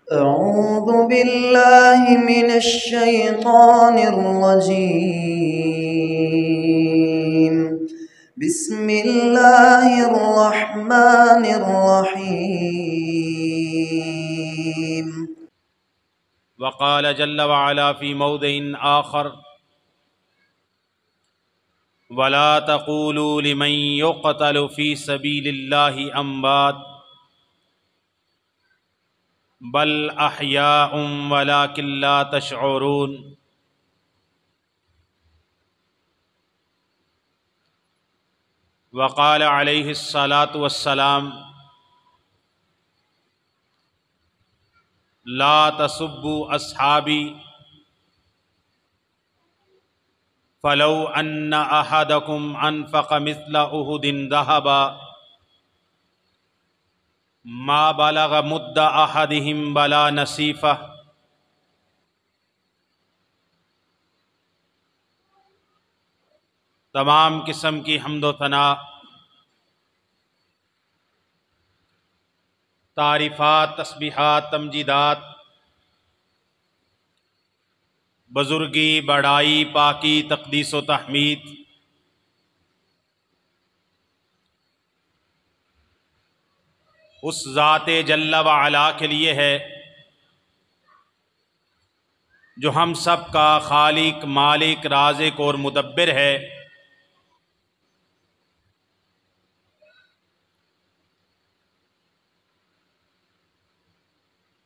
أعوذ بالله من الشيطان الرجيم. بسم الله الرحمن الرحيم. وقال جل وعلا في موضع آخر: ولا تقولوا لمن يقتل في سبيل الله أموات بل أحياء ولكن لا تشعرون۔ وقال عليه الصلاة والسلام: لا تسبوا أصحابي فلو أن أحدكم أنفق مثل أحد ذهبا ما بلغ مد أحدهم ولا نصيفه۔ تمام قسم کی حمد و ثنا، تعریفات، تسبیحات، تمجیدات، بزرگی، بڑائی، پاکی، تقدیس و تحمید اس ذات جل وعلا کے لیے ہے جو ہم سب کا خالق، مالک، رازق اور مدبر ہے۔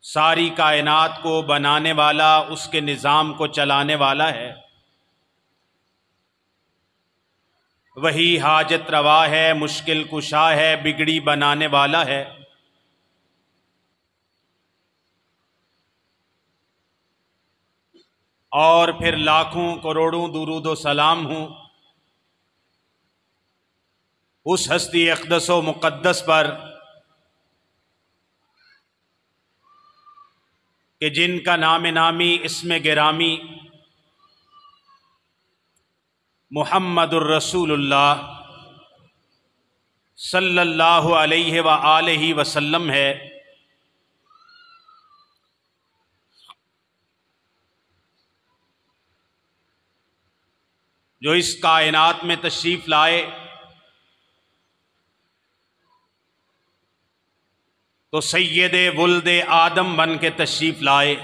ساری کائنات کو بنانے والا، اس کے نظام کو چلانے والا ہے۔ وہی حاجت روا ہے، مشکل کشا ہے، بگڑی بنانے والا ہے۔ اور پھر لاکھوں کروڑوں درود و سلام ہوں اس ہستی اقدس و مقدس پر کہ جن کا نام نامی، اسم گرامی محمد الرسول اللہ صلی اللہ علیہ وآلہ وسلم ہے۔ جو اس کائنات میں تشریف لائے تو سید ولد آدم بن کے تشریف لائے۔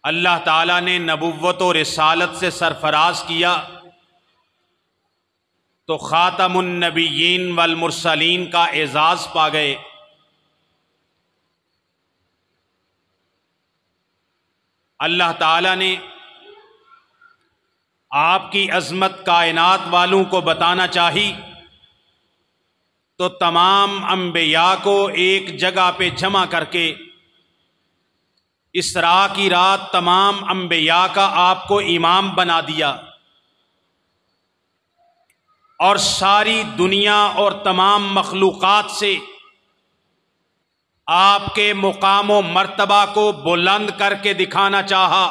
اللہ تعالیٰ نے نبوت و رسالت سے سرفراز کیا تو خاتم النبیین والمرسلین کا اعزاز پا گئے۔ اللہ تعالیٰ نے آپ کی عظمت کائنات والوں کو بتانا چاہی تو تمام انبیاء کو ایک جگہ پہ جمع کر کے اسراء کی رات تمام انبیاء کا آپ کو امام بنا دیا، اور ساری دنیا اور تمام مخلوقات سے آپ کے مقام و مرتبہ کو بلند کر کے دکھانا چاہا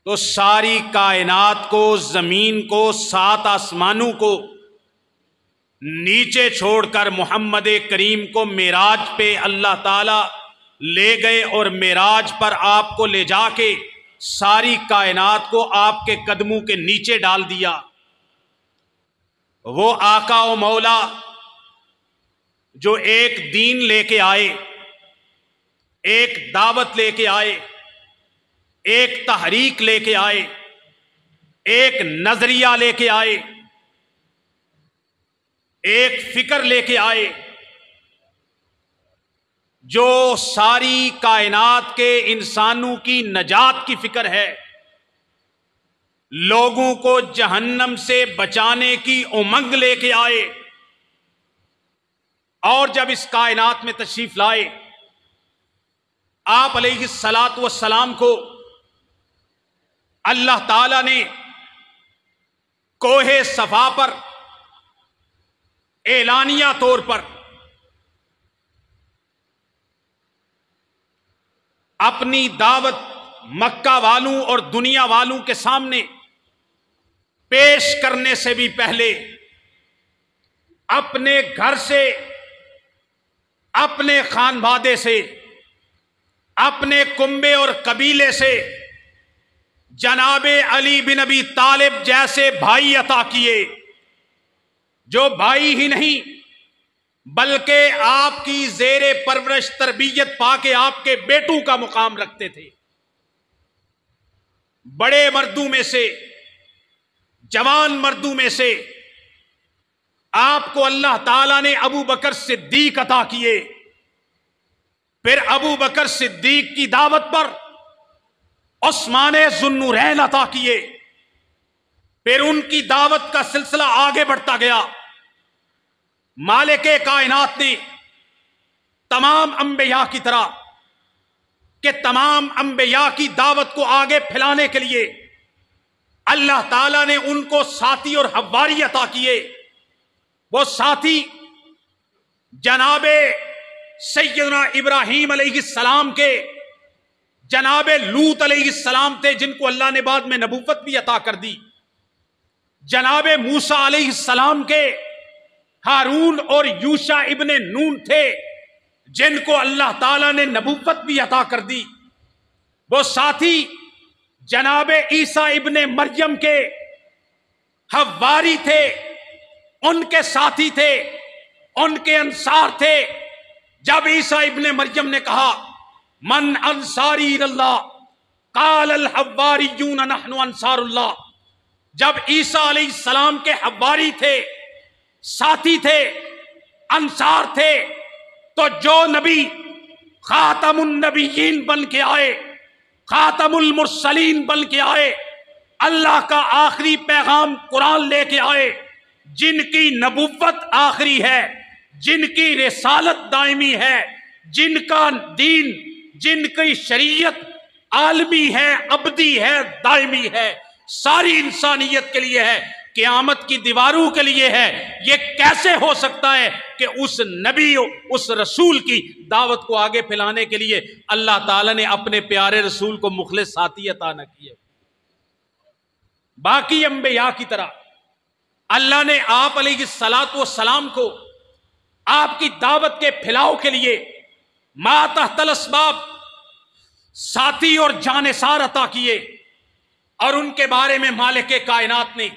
تو ساری کائنات کو، زمین کو، 7 آسمانوں کو نیچے چھوڑ کر محمد کریم کو معراج پہ اللہ تعالی لے گئے، اور معراج پر آپ کو لے جا کے ساری کائنات کو آپ کے قدموں کے نیچے ڈال دیا۔ وہ آقا و مولا جو ایک دین لے کے آئے، ایک دعوت لے کے آئے، ایک تحریک لے کے آئے، ایک نظریہ لے کے آئے، ایک فکر لے کے آئے، جو ساری کائنات کے انسانوں کی نجات کی فکر ہے، لوگوں کو جہنم سے بچانے کی امنگ لے کے آئے، اور جب اس کائنات میں تشریف لائے آپ علیہ الصلاۃ والسلام کو اللہ تعالی نے کوہ صفا پر اعلانیہ طور پر اپنی دعوت مکہ والوں اور دنیا والوں کے سامنے پیش کرنے سے بھی پہلے اپنے گھر سے، اپنے خانوادے سے، اپنے کنبے اور قبیلے سے جناب علی بن ابی طالب جیسے بھائی عطا کیے، جو بھائی ہی نہیں بلکہ آپ کی زیر پرورش تربیت پا کے آپ کے بیٹوں کا مقام رکھتے تھے۔ بڑے مردوں میں سے، جوان مردوں میں سے آپ کو اللہ تعالیٰ نے ابو بکر صدیق عطا کیے۔ پھر ابو بکر صدیق کی دعوت پر عثمان ذو النورین عطا کیے۔ پھر ان کی دعوت کا سلسلہ آگے بڑھتا گیا۔ مالک کائنات نے تمام انبیاء کی طرح کہ تمام انبیاء کی دعوت کو آگے پھیلانے کے لیے اللہ تعالیٰ نے ان کو ساتھی اور حواری عطا کیے۔ وہ ساتھی جناب سیدنا ابراہیم علیہ السلام کے، جناب لوط علیہ السلام تھے جن کو اللہ نے بعد میں نبوت بھی عطا کر دی، جناب موسیٰ علیہ السلام کے ہارون اور یوشع ابن نون تھے جن کو اللہ تعالیٰ نے نبوت بھی عطا کر دی۔ وہ ساتھی جناب عیسیٰ ابن مریم کے حواری تھے، ان کے ساتھی تھے، ان کے انصار تھے۔ جب عیسیٰ ابن مریم نے کہا من انصاری اللہ قال الحواریون نحن انصار اللہ، جب عیسیٰ علیہ السلام کے حواری تھے، ساتھی تھے، انصار تھے، تو جو نبی خاتم النبیین بن کے آئے، خاتم المرسلین بن کے آئے، اللہ کا آخری پیغام قرآن لے کے آئے، جن کی نبوت آخری ہے، جن کی رسالت دائمی ہے، جن کا دین، جن کی شریعت عالمی ہے، ابدی ہے، دائمی ہے، ساری انسانیت کے لیے ہے، قیامت کی دیواروں کے لیے ہے، یہ کیسے ہو سکتا ہے کہ اس نبی، اس رسول کی دعوت کو آگے پھیلانے کے لیے اللہ تعالیٰ نے اپنے پیارے رسول کو مخلص ساتھی عطا نہ کیے؟ باقی انبیاء کی طرح اللہ نے آپ علیہ الصلاۃ والسلام کو آپ کی دعوت کے پھیلاؤ کے لیے ما تحت الاسباب ساتھی اور جانثار عطا کیے، اور ان کے بارے میں مالک کائنات نے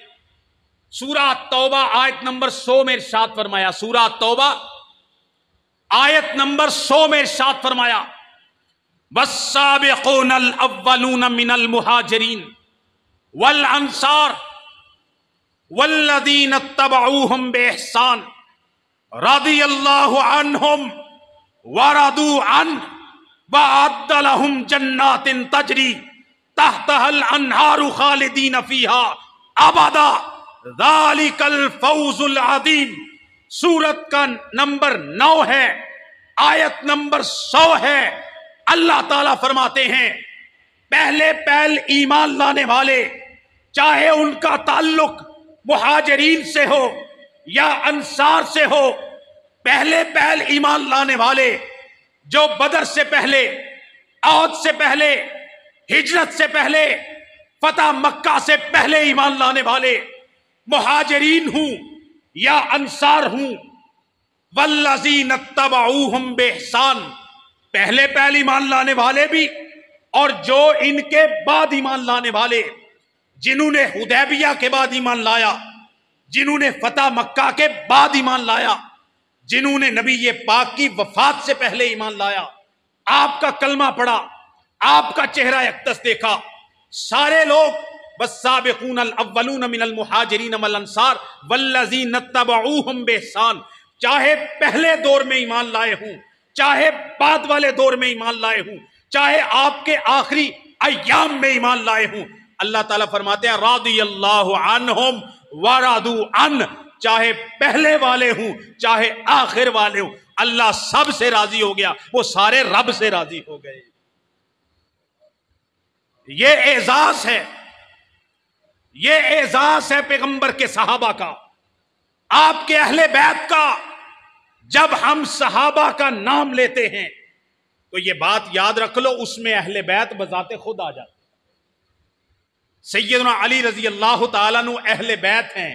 سورہ توبہ آیت نمبر 100 میں ارشاد فرمایا۔ سورہ توبہ آیت نمبر 100 میں ارشاد فرمایا والسابقون الاولون من المہاجرین والانصار والذین اتبعوہم باحسان رضی اللہ عنہم ورضوا عنہ وأعد لهم جنات تجری تحتها الانہار خالدین فیہا ابدا ذالک الفوز العظیم۔ سورت کا نمبر 9 ہے، آیت نمبر 100 ہے۔ اللہ تعالیٰ فرماتے ہیں پہلے ایمان لانے والے، چاہے ان کا تعلق مہاجرین سے ہو یا انصار سے ہو، پہلے ایمان لانے والے جو بدر سے پہلے، عہد سے پہلے، ہجرت سے پہلے، فتح مکہ سے پہلے ایمان لانے والے، مہاجرین ہوں یا انصار ہوں، والذین اتبعوہم باحسان، پہلے ایمان لانے والے بھی اور جو ان کے بعد ایمان لانے والے، جنہوں نے حدیبیہ کے بعد ایمان لایا، جنہوں نے فتح مکہ کے بعد ایمان لایا، جنہوں نے نبی پاک کی وفات سے پہلے ایمان لایا، آپ کا کلمہ پڑھا، آپ کا چہرہ اقدس دیکھا، سارے لوگ والسابقون الاولون من المہاجرین والانصار والذین اتبعوہم باحسان، چاہے پہلے دور میں ایمان لائے ہوں، چاہے بعد والے دور میں ایمان لائے ہوں، چاہے آپ کے آخری ایام میں ایمان لائے ہوں، اللہ تعالیٰ فرماتے ہیں رضی اللہ عنہم ورضوا عنہ، چاہے پہلے والے ہوں چاہے آخر والے ہوں، اللہ سب سے راضی ہو گیا، وہ سارے رب سے راضی ہو گئے۔ یہ اعزاز ہے، یہ اعزاز ہے پیغمبر کے صحابہ کا، آپ کے اہل بیت کا۔ جب ہم صحابہ کا نام لیتے ہیں تو یہ بات یاد رکھ لو، اس میں اہل بیت بذات خود آ جاتے۔ سیدنا علی رضی اللہ تعالیٰ عنہ اہل بیت ہیں،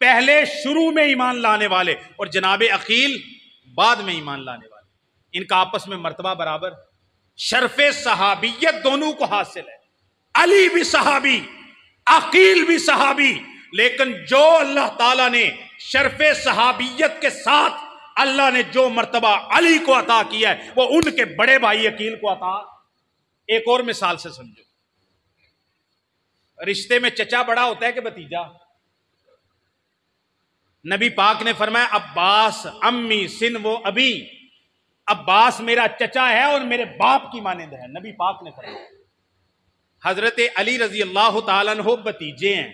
پہلے شروع میں ایمان لانے والے اور جناب عقیل بعد میں ایمان لانے والے، ان کا آپس میں مرتبہ برابر، شرف صحابیت دونوں کو حاصل ہے۔ علی بھی صحابی، عقیل بھی صحابی، لیکن جو اللہ تعالیٰ نے شرف صحابیت کے ساتھ اللہ نے جو مرتبہ علی کو عطا کیا ہے وہ ان کے بڑے بھائی عقیل کو عطا۔ ایک اور مثال سے سمجھو، رشتے میں چچا بڑا ہوتا ہے کہ بھتیجا؟ نبی پاک نے فرمایا عباس امی سن وہ ابھی، عباس میرا چچا ہے اور میرے باپ کی مانند ہے، نبی پاک نے فرمایا۔ حضرت علی رضی اللہ تعالیٰ عنہ بھتیجے ہیں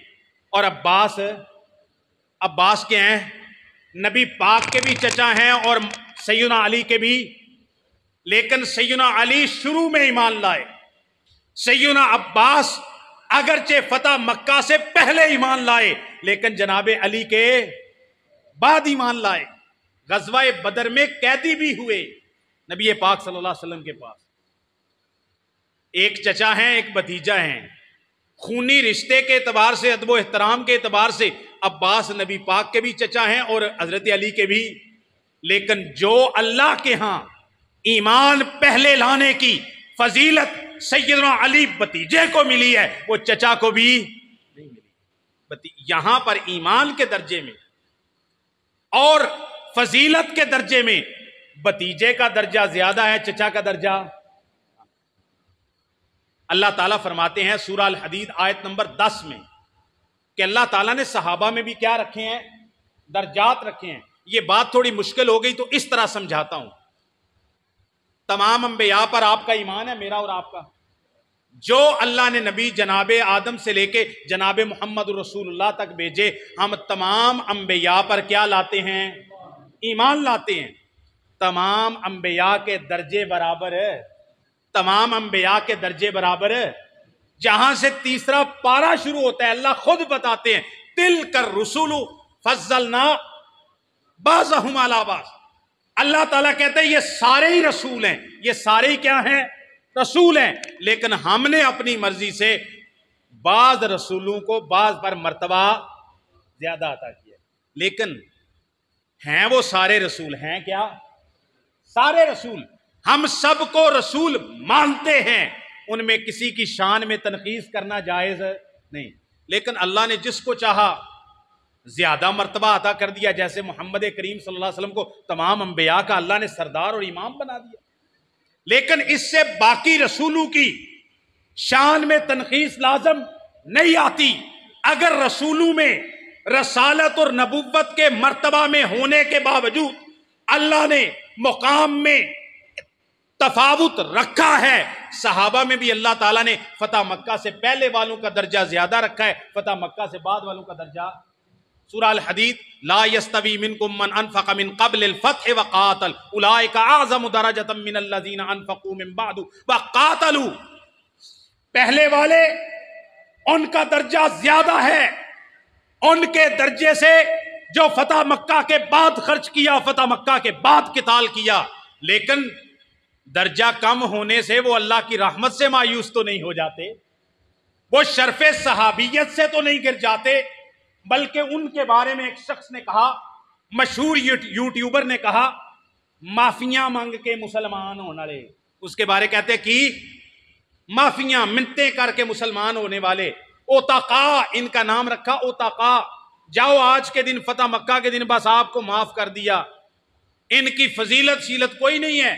اور عباس کے ہیں، نبی پاک کے بھی چچا ہیں اور سیدنا علی کے بھی، لیکن سیدنا علی شروع میں ایمان لائے، سیدنا عباس اگرچہ فتح مکہ سے پہلے ایمان لائے لیکن جناب علی کے بعد ایمان لائے۔ غزوہ بدر میں قیدی بھی ہوئے نبی پاک صلی اللہ علیہ وسلم کے پاس، ایک چچا ہیں ایک بھتیجا ہیں، خونی رشتے کے اعتبار سے ادب و احترام کے اعتبار سے عباس نبی پاک کے بھی چچا ہیں اور حضرت علی کے بھی، لیکن جو اللہ کے ہاں ایمان پہلے لانے کی فضیلت سیدنا علی بھتیجے کو ملی ہے وہ چچا کو بھی نہیں ملی۔ یہاں پر ایمان کے درجے میں اور فضیلت کے درجے میں بھتیجے کا درجہ زیادہ ہے، چچا کا درجہ۔ اللہ تعالیٰ فرماتے ہیں سورہ الحدید آیت نمبر 10 میں کہ اللہ تعالیٰ نے صحابہ میں بھی کیا رکھے ہیں؟ درجات رکھے ہیں۔ یہ بات تھوڑی مشکل ہو گئی تو اس طرح سمجھاتا ہوں۔ تمام انبیاء پر آپ کا ایمان ہے، میرا اور آپ کا۔ جو اللہ نے نبی جناب آدم سے لے کے جناب محمد رسول اللہ تک بھیجے، ہم تمام انبیاء پر کیا لاتے ہیں؟ ایمان لاتے ہیں۔ تمام انبیاء کے درجے برابر ہے، تمام انبیاء کے درجے برابر ہے۔ جہاں سے تیسرا پارہ شروع ہوتا ہے اللہ خود بتاتے ہیں تِلْكَ الرُّسُلُ فَضَّلْنَا بَعْضَهُمْ عَلَىٰ بَعْضٍ۔ اللہ تعالیٰ کہتے ہیں یہ سارے ہی رسول ہیں، یہ سارے ہی کیا ہیں؟ رسول ہیں، لیکن ہم نے اپنی مرضی سے بعض رسولوں کو بعض پر مرتبہ زیادہ عطا کیا، لیکن ہیں وہ سارے رسول ہیں کیا؟ سارے رسول، ہم سب کو رسول مانتے ہیں، ان میں کسی کی شان میں تنقیص کرنا جائز نہیں، لیکن اللہ نے جس کو چاہا زیادہ مرتبہ عطا کر دیا، جیسے محمد کریم صلی اللہ علیہ وسلم کو تمام انبیاء کا اللہ نے سردار اور امام بنا دیا، لیکن اس سے باقی رسولوں کی شان میں تنقیص لازم نہیں آتی۔ اگر رسولوں میں رسالت اور نبوت کے مرتبہ میں ہونے کے باوجود اللہ نے مقام میں تفاوت رکھا ہے، صحابہ میں بھی اللہ تعالیٰ نے فتح مکہ سے پہلے والوں کا درجہ زیادہ رکھا ہے، فتح مکہ سے بعد والوں کا درجہ۔ سورہ الحدید لا یستوی منکم من انفق من قبل الفتح وقاتل اولئک اعظم درجۃ من الذین انفقوا من بعد وقاتلوا، پہلے والے ان کا درجہ زیادہ ہے ان کے درجے سے جو فتح مکہ کے بعد خرچ کیا، فتح مکہ کے بعد قتال کیا، لیکن درجہ کم ہونے سے وہ اللہ کی رحمت سے مایوس تو نہیں ہو جاتے، وہ شرف صحابیت سے تو نہیں گر جاتے، بلکہ ان کے بارے میں ایک شخص نے کہا، مشہور یوٹیوبر نے کہا، معافیاں مانگ کے مسلمان ہونے والے، اس کے بارے کہتے کہ معافیاں منتیں کر کے مسلمان ہونے والے، اوتاقا ان کا نام رکھا، اوتاقا، جاؤ آج کے دن فتح مکہ کے دن بس آپ کو معاف کر دیا، ان کی فضیلت شیلت کوئی نہیں ہے،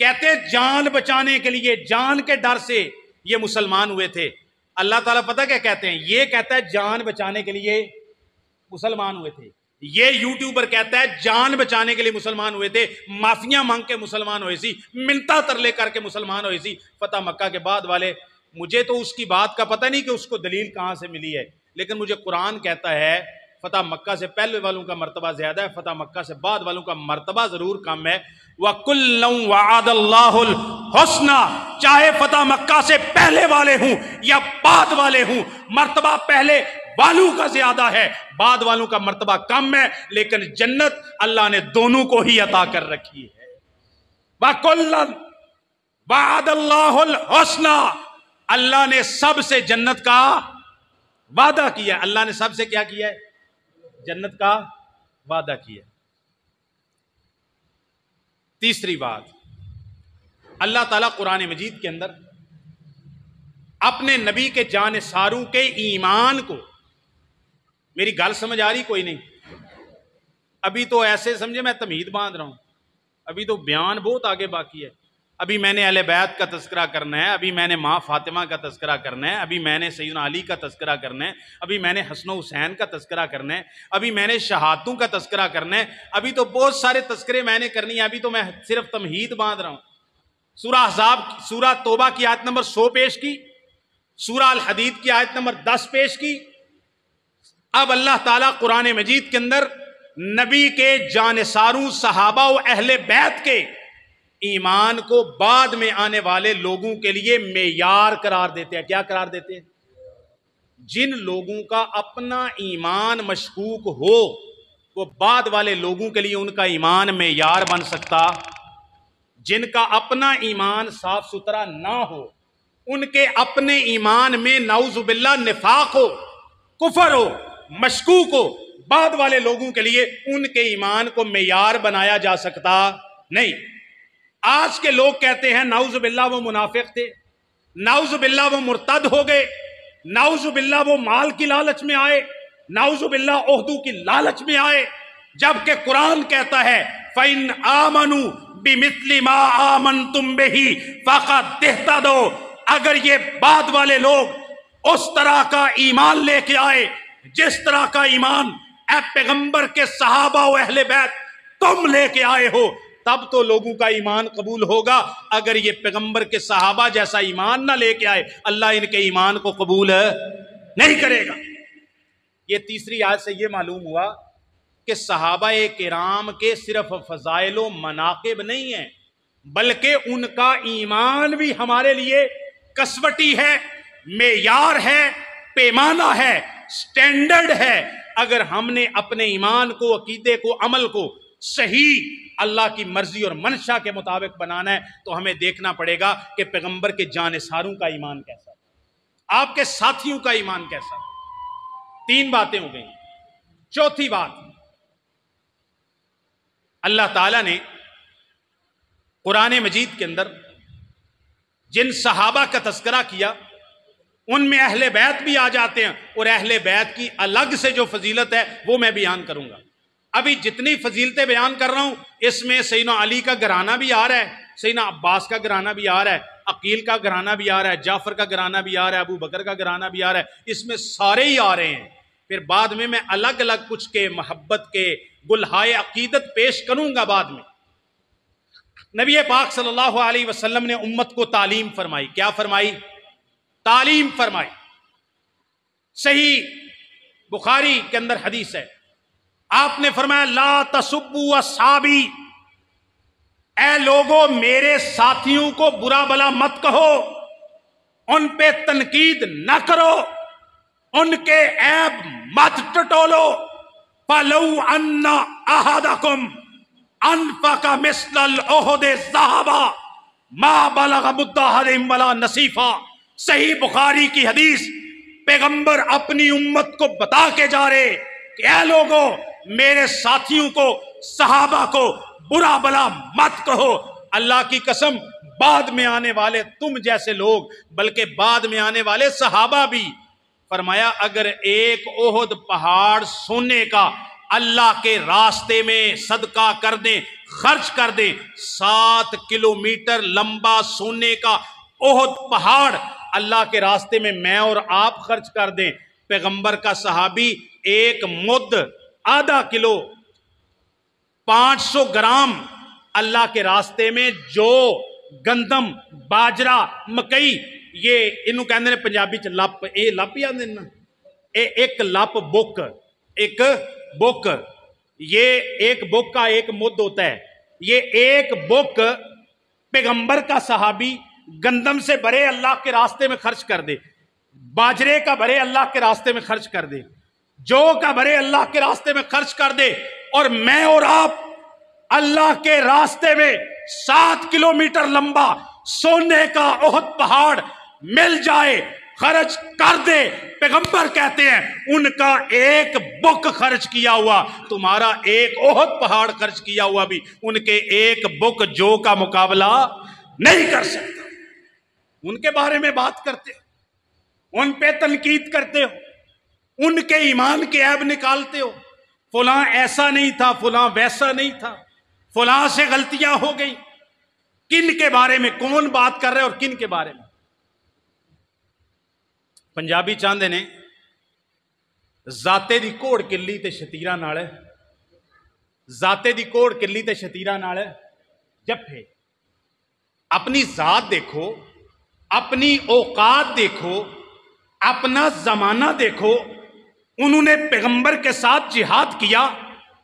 کہتے جان بچانے کے لیے، جان کے ڈر سے یہ مسلمان ہوئے تھے۔ اللہ تعالیٰ پتہ کیا کہتے ہیں؟ یہ کہتا ہے جان بچانے کے لیے مسلمان ہوئے تھے، یہ یوٹیوبر کہتا ہے جان بچانے کے لیے مسلمان ہوئے تھے، معافیاں مانگ کے مسلمان ہوئے سی، منتا ترلے کر کے مسلمان ہوئے سی۔ فتح مکہ کے بعد والے، مجھے تو اس کی بات کا پتہ نہیں کہ اس کو دلیل کہاں سے ملی ہے، لیکن مجھے قرآن کہتا ہے فتح مکہ سے پہلے والوں کا مرتبہ زیادہ ہے، فتح مکہ سے بعد والوں کا مرتبہ ضرور کم ہے۔ وَكُلًّا وَعَدَ اللَّهُ الْحُسْنَى، چاہے فتح مکہ سے پہلے والے ہوں یا بعد والے ہوں، مرتبہ پہلے والوں کا زیادہ ہے، بعد والوں کا مرتبہ کم ہے، لیکن جنت اللہ نے دونوں کو ہی عطا کر رکھی ہے۔ وَكُلًّا وَعَدَ اللَّهُ الْحُسْنَى، اللہ نے سب سے جنت کا وعدہ کیا ہے، اللہ نے سب سے کیا کیا ہے؟ جنت کا وعدہ کیا۔ تیسری بات، اللہ تعالیٰ قرآن مجید کے اندر اپنے نبی کے جانثاروں کے ایمان کو، میری گل سمجھ آ رہی کوئی نہیں؟ ابھی تو ایسے سمجھے میں تمہید باندھ رہا ہوں، ابھی تو بیان بہت آگے باقی ہے۔ ابھی میں نے اہل بیت کا تذکرہ کرنا ہے، ابھی میں نے ماں فاطمہ کا تذکرہ کرنا ہے، ابھی میں نے سیدنا علی کا تذکرہ کرنا ہے، ابھی میں نے حسن و حسین کا تذکرہ کرنا ہے، ابھی میں نے شہادتوں کا تذکرہ کرنا ہے، ابھی تو بہت سارے تذکرے میں نے کرنی ہے، ابھی تو میں صرف تمہید باندھ رہا ہوں۔ سورہ احزاب، سورہ توبہ کی آیت نمبر 100 پیش کی، سورہ الحدید کی آیت نمبر 10 پیش کی۔ اب اللہ تعالیٰ قرآن مجید کے اندر نبی کے جانثاروں صحابہ و اہل بیت کے ایمان کو بعد میں آنے والے لوگوں کے لیے معیار قرار دیتے ہیں۔ کیا قرار دیتے ہیں؟ جن لوگوں کا اپنا ایمان مشکوک ہو وہ بعد والے لوگوں کے لیے ان کا ایمان معیار بن سکتا؟ جن کا اپنا ایمان صاف ستھرا نہ ہو، ان کے اپنے ایمان میں نعوذ باللہ نفاق ہو، کفر ہو، مشکوک ہو، بعد والے لوگوں کے لیے ان کے ایمان کو معیار بنایا جا سکتا نہیں۔ آج کے لوگ کہتے ہیں نعوذ باللہ وہ منافق تھے، نعوذ باللہ وہ مرتد ہو گئے، نعوذ باللہ وہ مال کی لالچ میں آئے، نعوذ باللہ عہدوں کی لالچ میں آئے، جبکہ قرآن کہتا ہے فَإِنْ آمَنُوا بِمِثْلِ مَا آمَنْتُمْ بِهِ فَقَدْ اهْتَدَوْا۔ اگر یہ بعد والے لوگ اس طرح کا ایمان لے کے آئے جس طرح کا ایمان اے پیغمبر کے صحابہ و اہل بیت تم لے کے آئے ہو، تب تو لوگوں کا ایمان قبول ہوگا۔ اگر یہ پیغمبر کے صحابہ جیسا ایمان نہ لے کے آئے، اللہ ان کے ایمان کو قبول نہیں کرے گا۔ یہ تیسری آیت سے یہ معلوم ہوا کہ صحابہ کرام کے صرف فضائل و مناقب نہیں ہیں، بلکہ ان کا ایمان بھی ہمارے لیے کسوٹی ہے، معیار ہے، پیمانہ ہے، سٹینڈرڈ ہے۔ اگر ہم نے اپنے ایمان کو، عقیدے کو، عمل کو صحیح اللہ کی مرضی اور منشا کے مطابق بنانا ہے تو ہمیں دیکھنا پڑے گا کہ پیغمبر کے جانثاروں کا ایمان کیسا ہے، آپ کے ساتھیوں کا ایمان کیسا ہے۔ 3 باتیں ہو گئیں۔ چوتھی بات، اللہ تعالیٰ نے قرآن مجید کے اندر جن صحابہ کا تذکرہ کیا ان میں اہل بیت بھی آ جاتے ہیں، اور اہل بیت کی الگ سے جو فضیلت ہے وہ میں بیان کروں گا۔ ابھی جتنی فضیلتیں بیان کر رہا ہوں اس میں سیدنا علی کا گھرانہ بھی آ رہا ہے، سیدنا عباس کا گھرانہ بھی آ رہا ہے، عقیل کا گھرانہ بھی آ رہا ہے، جعفر کا گھرانہ بھی آ رہا ہے، ابو بکر کا گھرانہ بھی آ رہا ہے، اس میں سارے ہی آ رہے ہیں۔ پھر بعد میں الگ الگ کچھ کے محبت کے گلہائے عقیدت پیش کروں گا بعد میں۔ نبی پاک صلی اللہ علیہ وسلم نے امت کو تعلیم فرمائی۔ کیا فرمائی؟ تعلیم فرمائی۔ صحیح بخاری کے اندر حدیث ہے، آپ نے فرمایا لا تسبوا اصحابی، اے لوگوں میرے ساتھیوں کو برا بلا مت کہو، ان پہ تنقید نہ کرو، ان کے عیب مت ٹٹولو۔ فَلَوْ أَنَّ أَحَدَكُمْ أَنفَقَ مِثْلَ الْأُحُدِ ذَهَبًا مَا بَلَغَ مُدَّ أَحَدِهِمْ وَلَا نَصِيفًا۔ صحیح بخاری کی حدیث، پیغمبر اپنی امت کو بتا کے جا رہے کہ اے لوگوں میرے ساتھیوں کو، صحابہ کو برا بلا مت کہو۔ اللہ کی قسم بعد میں آنے والے تم جیسے لوگ، بلکہ بعد میں آنے والے صحابہ بھی، فرمایا اگر ایک احد پہاڑ سونے کا اللہ کے راستے میں صدقہ کر دیں، خرچ کر دیں، 7 کلومیٹر لمبا سونے کا احد پہاڑ اللہ کے راستے میں اور آپ خرچ کر دیں، پیغمبر کا صحابی 1 مد آدھا کلو 500 گرام اللہ کے راستے میں جو گندم، باجرہ، مکئی، یہ انہوں کہندے نے پنجابی چ لپ، اے لپ ہی آندے نا، اے ایک لپ بک، ایک بک، یہ ایک بک کا 1 مد ہوتا ہے، یہ 1 بک پیغمبر کا صحابی گندم سے بھرے اللہ کے راستے میں خرچ کر دے، باجرے کا بھرے اللہ کے راستے میں خرچ کر دے، جو کا بھرے اللہ کے راستے میں خرچ کر دے، اور میں اور آپ اللہ کے راستے میں 7 کلومیٹر لمبا سونے کا احد پہاڑ مل جائے، خرچ کر دے. پیغمبر کہتے ہیں ان کا ایک بک خرچ کیا ہوا تمہارا ایک احد پہاڑ خرچ کیا ہوا بھی ان کے ایک بک جو کا مقابلہ نہیں کر سکتا. ان کے بارے میں بات کرتے ہو, ان پہ تنقید کرتے ہو, ان کے ایمان کے عیب نکالتے ہو, فلاں ایسا نہیں تھا, فلاں ویسا نہیں تھا, فلاں سے غلطیاں ہو گئی. کن کے بارے میں کون بات کر رہے اور کن کے بارے میں؟ پنجابی چاہتے نے ذاتے دی کوڑ کلی تے شتیرا نال, ذاتے دی کوڑ کلی تے شتیرا نال جفے. اپنی ذات دیکھو, اپنی اوقات دیکھو, اپنا زمانہ دیکھو. انہوں نے پیغمبر کے ساتھ جہاد کیا,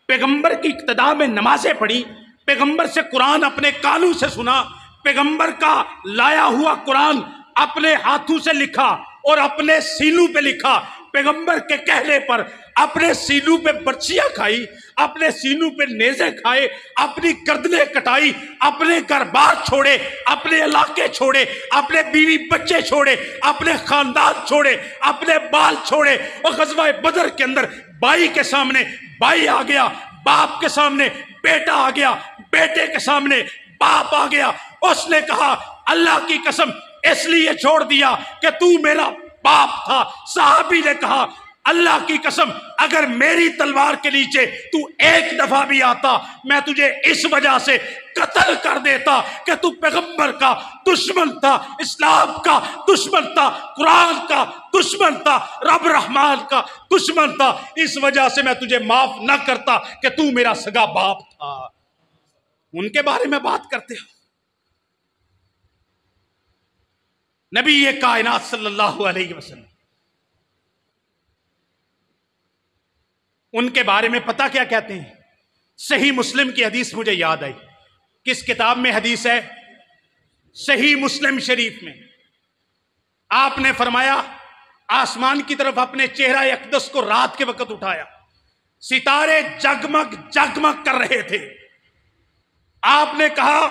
پیغمبر کی اقتداء میں نمازیں پڑھی, پیغمبر سے قرآن اپنے کانوں سے سنا, پیغمبر کا لایا ہوا قرآن اپنے ہاتھوں سے لکھا اور اپنے سینوں پہ لکھا. پیغمبر کے کہنے پر اپنے سینوں پہ برچیاں کھائی, اپنے سینوں پہ نیزے کھائے, اپنی گردنیں کٹائی, اپنے گھر بار چھوڑے, اپنے علاقے چھوڑے, اپنے بیوی بچے چھوڑے, اپنے خاندان چھوڑے, اپنے بال چھوڑے. اور غزوہ بدر کے اندر بھائی کے سامنے بھائی آ گیا, باپ کے سامنے بیٹا آ گیا, بیٹے کے سامنے باپ آ گیا. اس نے کہا اللہ کی قسم اس لیے چھوڑ دیا کہ تو میرا باپ تھا. صحابی نے کہا اللہ کی قسم اگر میری تلوار کے نیچے تو ایک دفعہ بھی آتا میں تجھے اس وجہ سے قتل کر دیتا کہ تو پیغمبر کا دشمن تھا, اسلام کا دشمن تھا, قرآن کا دشمن تھا, رب رحمان کا دشمن تھا. اس وجہ سے میں تجھے معاف نہ کرتا کہ تو میرا سگا باپ تھا. ان کے بارے میں بات کرتے ہو. نبی یہ کائنات صلی اللہ علیہ وسلم, ان کے بارے میں پتہ کیا کہتے ہیں؟ صحیح مسلم کی حدیث مجھے یاد آئی. کس کتاب میں حدیث ہے؟ صحیح مسلم شریف میں. آپ نے فرمایا آسمان کی طرف اپنے چہرہ اقدس کو رات کے وقت اٹھایا, ستارے جگمگ جگمگ کر رہے تھے. آپ نے کہا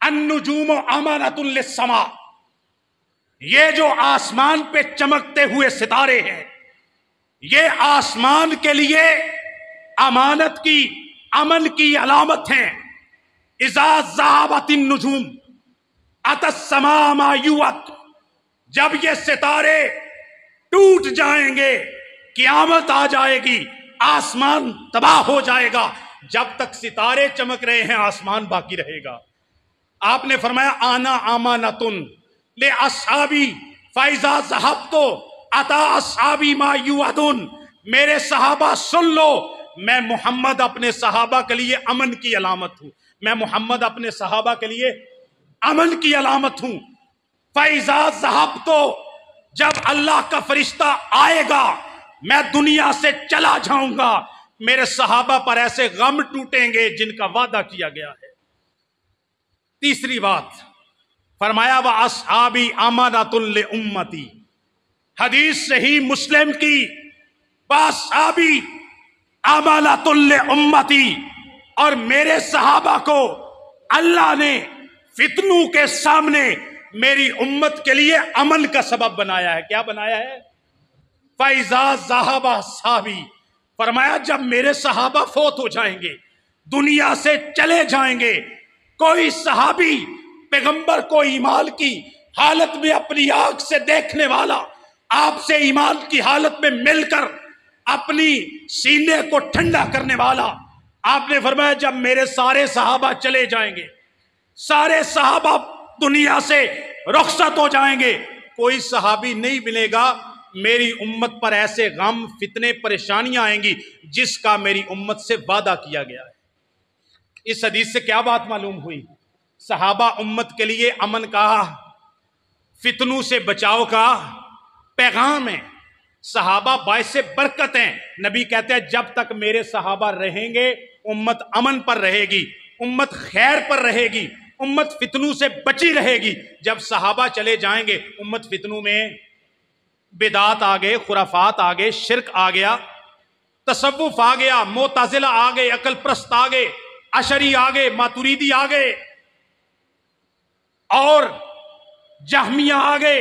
النجوم امانۃ للسماء, یہ جو آسمان پہ چمکتے ہوئے ستارے ہیں یہ آسمان کے لیے امانت کی, امن کی علامت ہیں. اذا ذهبت النجوم اتى السماء ما يوعد, جب یہ ستارے ٹوٹ جائیں گے قیامت آ جائے گی, آسمان تباہ ہو جائے گا. جب تک ستارے چمک رہے ہیں آسمان باقی رہے گا. آپ نے فرمایا آنا امانۃ لاصحابی فاذا ذهبت اتى اصحابی ما یوعدون. میرے صحابہ سن لو, میں محمد اپنے صحابہ کے لیے امن کی علامت ہوں, میں محمد اپنے صحابہ کے لیے امن کی علامت ہوں. فاذا ذهبت, جب اللہ کا فرشتہ آئے گا میں دنیا سے چلا جاؤں گا, میرے صحابہ پر ایسے غم ٹوٹیں گے جن کا وعدہ کیا گیا ہے. تیسری بات فرمایا وَأَصْحَابِي أَمَانَةٌ لِأُمَّتِي, حدیث صحیح مسلم کی, وَأَصْحَابِي أَمَانَةٌ لِأُمَّتِي, اور میرے صحابہ کو اللہ نے فتنوں کے سامنے میری امت کے لیے امن کا سبب بنایا ہے. کیا بنایا ہے؟ فَإِذَا ذَهَبَ أَصْحَابِي, فرمایا جب میرے صحابہ فوت ہو جائیں گے, دنیا سے چلے جائیں گے, کوئی صحابی پیغمبر کو ایمان کی حالت میں اپنی آنکھ سے دیکھنے والا, آپ سے ایمان کی حالت میں مل کر اپنی سینے کو ٹھنڈا کرنے والا, آپ نے فرمایا جب میرے سارے صحابہ چلے جائیں گے, سارے صحابہ دنیا سے رخصت ہو جائیں گے, کوئی صحابی نہیں ملے گا میری امت پر ایسے غم فتنے پریشانیاں آئیں گی جس کا میری امت سے وعدہ کیا گیا ہے. اس حدیث سے کیا بات معلوم ہوئی؟ صحابہ امت کے لیے امن کا, فتنوں سے بچاؤ کا پیغام ہے. صحابہ باعث برکت ہیں. نبی کہتے ہیں جب تک میرے صحابہ رہیں گے امت امن پر رہے گی, امت خیر پر رہے گی, امت فتنوں سے بچی رہے گی. جب صحابہ چلے جائیں گے امت فتنوں میں بدعات آ گئے, خرافات آ گئے, شرک آ گیا, تصوف آ گیا, معتزلہ آ گئے, عقل پرست آ گئے, اشعری آ گئے, ماتریدی آ گئے, اور جہمیہ آ گئے,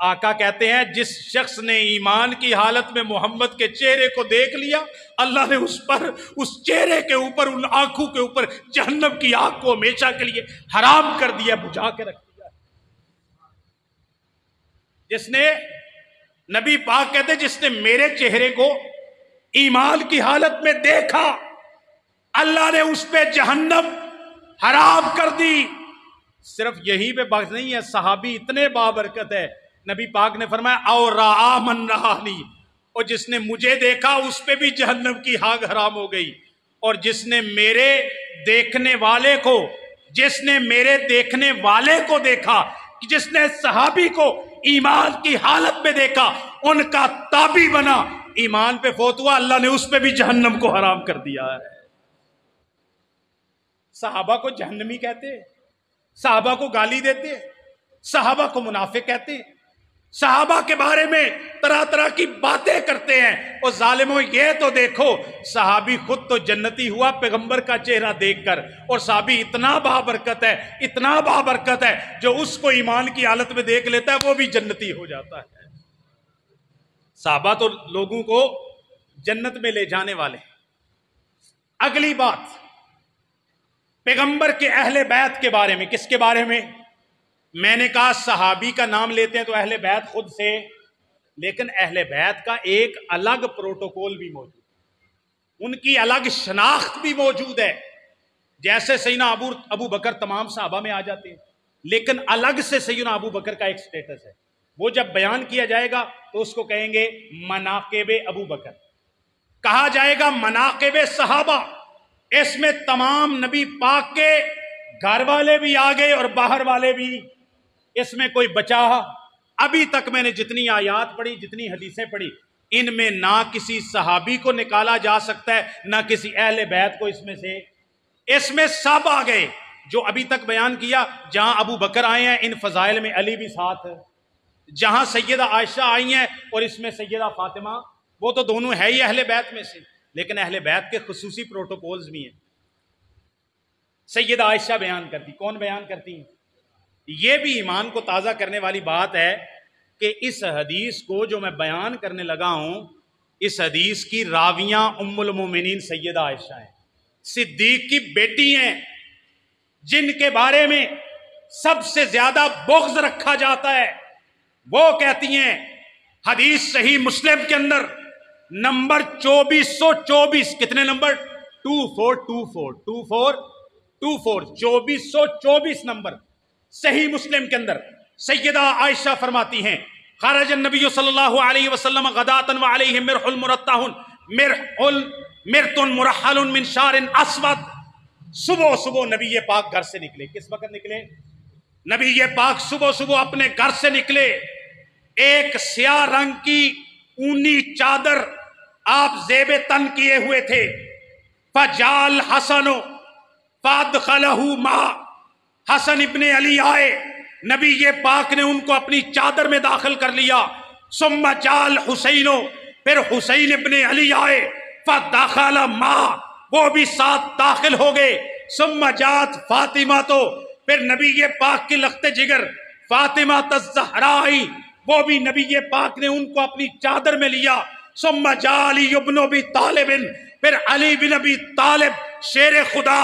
آقا کہتے ہیں جس شخص نے ایمان کی حالت میں محمد کے چہرے کو دیکھ لیا، اللہ نے اس پر، اس چہرے کے اوپر، ان آنکھوں کے اوپر جہنم کی آگ کو ہمیشہ کے لیے حرام کر دیا، بجھا کے رکھ دیا۔ جس نے، نبی پاک کہتے جس نے میرے چہرے کو ایمان کی حالت میں دیکھا، اللہ نے اس پہ جہنم حرام کر دی۔ صرف یہی پہ بات نہیں ہے، صحابی اتنے بابرکت ہے، نبی پاک نے فرمایا او رآ من رآنی، اور جس نے مجھے دیکھا اس پہ بھی جہنم کی آگ حرام ہو گئی، اور جس نے میرے دیکھنے والے کو، جس نے میرے دیکھنے والے کو دیکھا، جس نے صحابی کو ایمان کی حالت میں دیکھا، ان کا تابعی بنا، ایمان پہ فوت ہوا، اللہ نے اس پہ بھی جہنم کو حرام کر دیا ہے۔ صحابہ کو جہنمی کہتے، صحابہ کو گالی دیتے، صحابہ کو منافق کہتے، صحابہ کے بارے میں طرح طرح کی باتیں کرتے ہیں۔ اور ظالموں یہ تو دیکھو، صحابی خود تو جنتی ہوا پیغمبر کا چہرہ دیکھ کر، اور صحابی اتنا بابرکت ہے، اتنا بابرکت ہے، جو اس کو ایمان کی حالت میں دیکھ لیتا ہے وہ بھی جنتی ہو جاتا ہے۔ صحابہ تو لوگوں کو جنت میں لے جانے والے۔ اگلی بات پیغمبر کے اہل بیت کے بارے میں۔ کس کے بارے میں؟ میں نے کہا صحابی کا نام لیتے ہیں تو اہل بیت خود سے، لیکن اہل بیت کا ایک الگ پروٹوکول بھی موجود ہے، ان کی الگ شناخت بھی موجود ہے۔ جیسے سیدنا ابو بکر تمام صحابہ میں آ جاتے ہیں، لیکن الگ سے سیدنا ابو بکر کا ایک سٹیٹس ہے، وہ جب بیان کیا جائے گا تو اس کو کہیں گے مناقب ابو بکر، کہا جائے گا مناقب صحابہ۔ اس میں تمام نبی پاک کے گھر والے بھی آ گئے اور باہر والے بھی، اس میں کوئی بچا؟ ابھی تک میں نے جتنی آیات پڑھی، جتنی حدیثیں پڑھی، ان میں نہ کسی صحابی کو نکالا جا سکتا ہے، نہ کسی اہل بیت کو اس میں سے۔ اس میں سب آ گئے جو ابھی تک بیان کیا۔ جہاں ابو بکر آئے ہیں ان فضائل میں علی بھی ساتھ ہے، جہاں سیدہ عائشہ آئی ہیں اور اس میں سیدہ فاطمہ، وہ تو دونوں ہے ہی اہل بیت میں سے، لیکن اہل بیت کے خصوصی پروٹوکولز بھی ہیں۔ سیدہ عائشہ بیان کرتی، کون بیان کرتی ہیں؟ یہ بھی ایمان کو تازہ کرنے والی بات ہے کہ اس حدیث کو جو میں بیان کرنے لگا ہوں، اس حدیث کی راویاں ام المومنین سیدہ عائشہ ہیں، صدیق کی بیٹی ہیں، جن کے بارے میں سب سے زیادہ بغض رکھا جاتا ہے۔ وہ کہتی ہیں، حدیث صحیح مسلم کے اندر نمبر 2424، کتنے نمبر؟ 2424 2424 نمبر صحیح مسلم کے اندر سیدہ عائشہ فرماتی ہیں، خرج النبی صلی اللہ علیہ وسلم غداۃ وعلیہ مرح مرت مرحل من شعر اسود۔ صبح صبح نبی پاک گھر سے نکلے۔ کس وقت نکلے؟ نبی پاک صبح صبح اپنے گھر سے نکلے، ایک سیاہ رنگ کی اونی چادر آپ زیب تن کیے ہوئے تھے۔ فجال حسن فادخلہ ما، حسن ابن علی آئے، نبی پاک نے ان کو اپنی چادر میں داخل کر لیا۔ ثم جال حسین، پھر حسین ابن علی آئے، فدخل ما، وہ بھی ساتھ داخل ہو گئے۔ ثم جات فاطمہ، تو پھر نبی پاک کی لخت جگر فاطمہ الزہرا آئی، وہ بھی نبی پاک نے ان کو اپنی چادر میں لیا۔ ثم جاء علی ابن ابی طالب، پھر علی بن ابی طالب شیر خدا،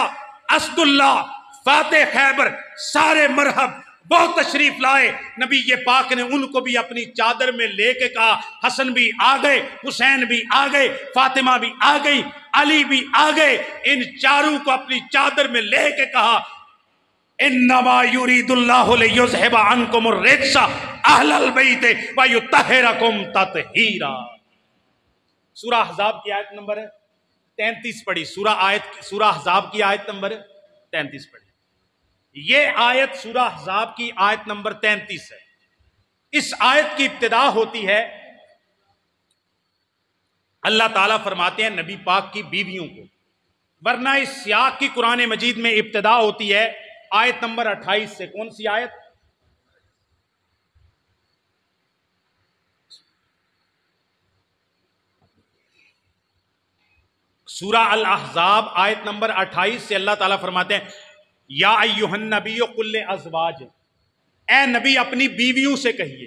اسد اللہ، فاتح خیبر، سارے مرحب، وہ تشریف لائے۔ نبی پاک نے ان کو بھی اپنی چادر میں لے کے کہا، حسن بھی آ گئے، حسین بھی آ گئے، فاطمہ بھی آ گئی، علی بھی آ گئے۔ ان چاروں کو اپنی چادر میں لے کے کہا، انما یرید اللہ لیذھب عنکم الرجس اہل البیت ویطہرکم تطہیرا۔ سورہ احزاب کی آیت نمبر 33 پڑھی، سورہ احزاب کی آیت نمبر 33 پڑھی۔ یہ آیت سورہ احزاب کی آیت نمبر 33 ہے۔ اس آیت کی ابتدا ہوتی ہے، اللہ تعالیٰ فرماتے ہیں نبی پاک کی بیویوں کو، ورنہ اس سیاق کی قرآن مجید میں ابتدا ہوتی ہے آیت نمبر 28 سے۔ کون سی آیت؟ سورہ الاحزاب آیت نمبر 28 سے اللہ تعالیٰ فرماتے ہیں، یا ایھا النبی قل لازواج، اے نبی اپنی بیویوں سے کہیے،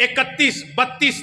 31, 32,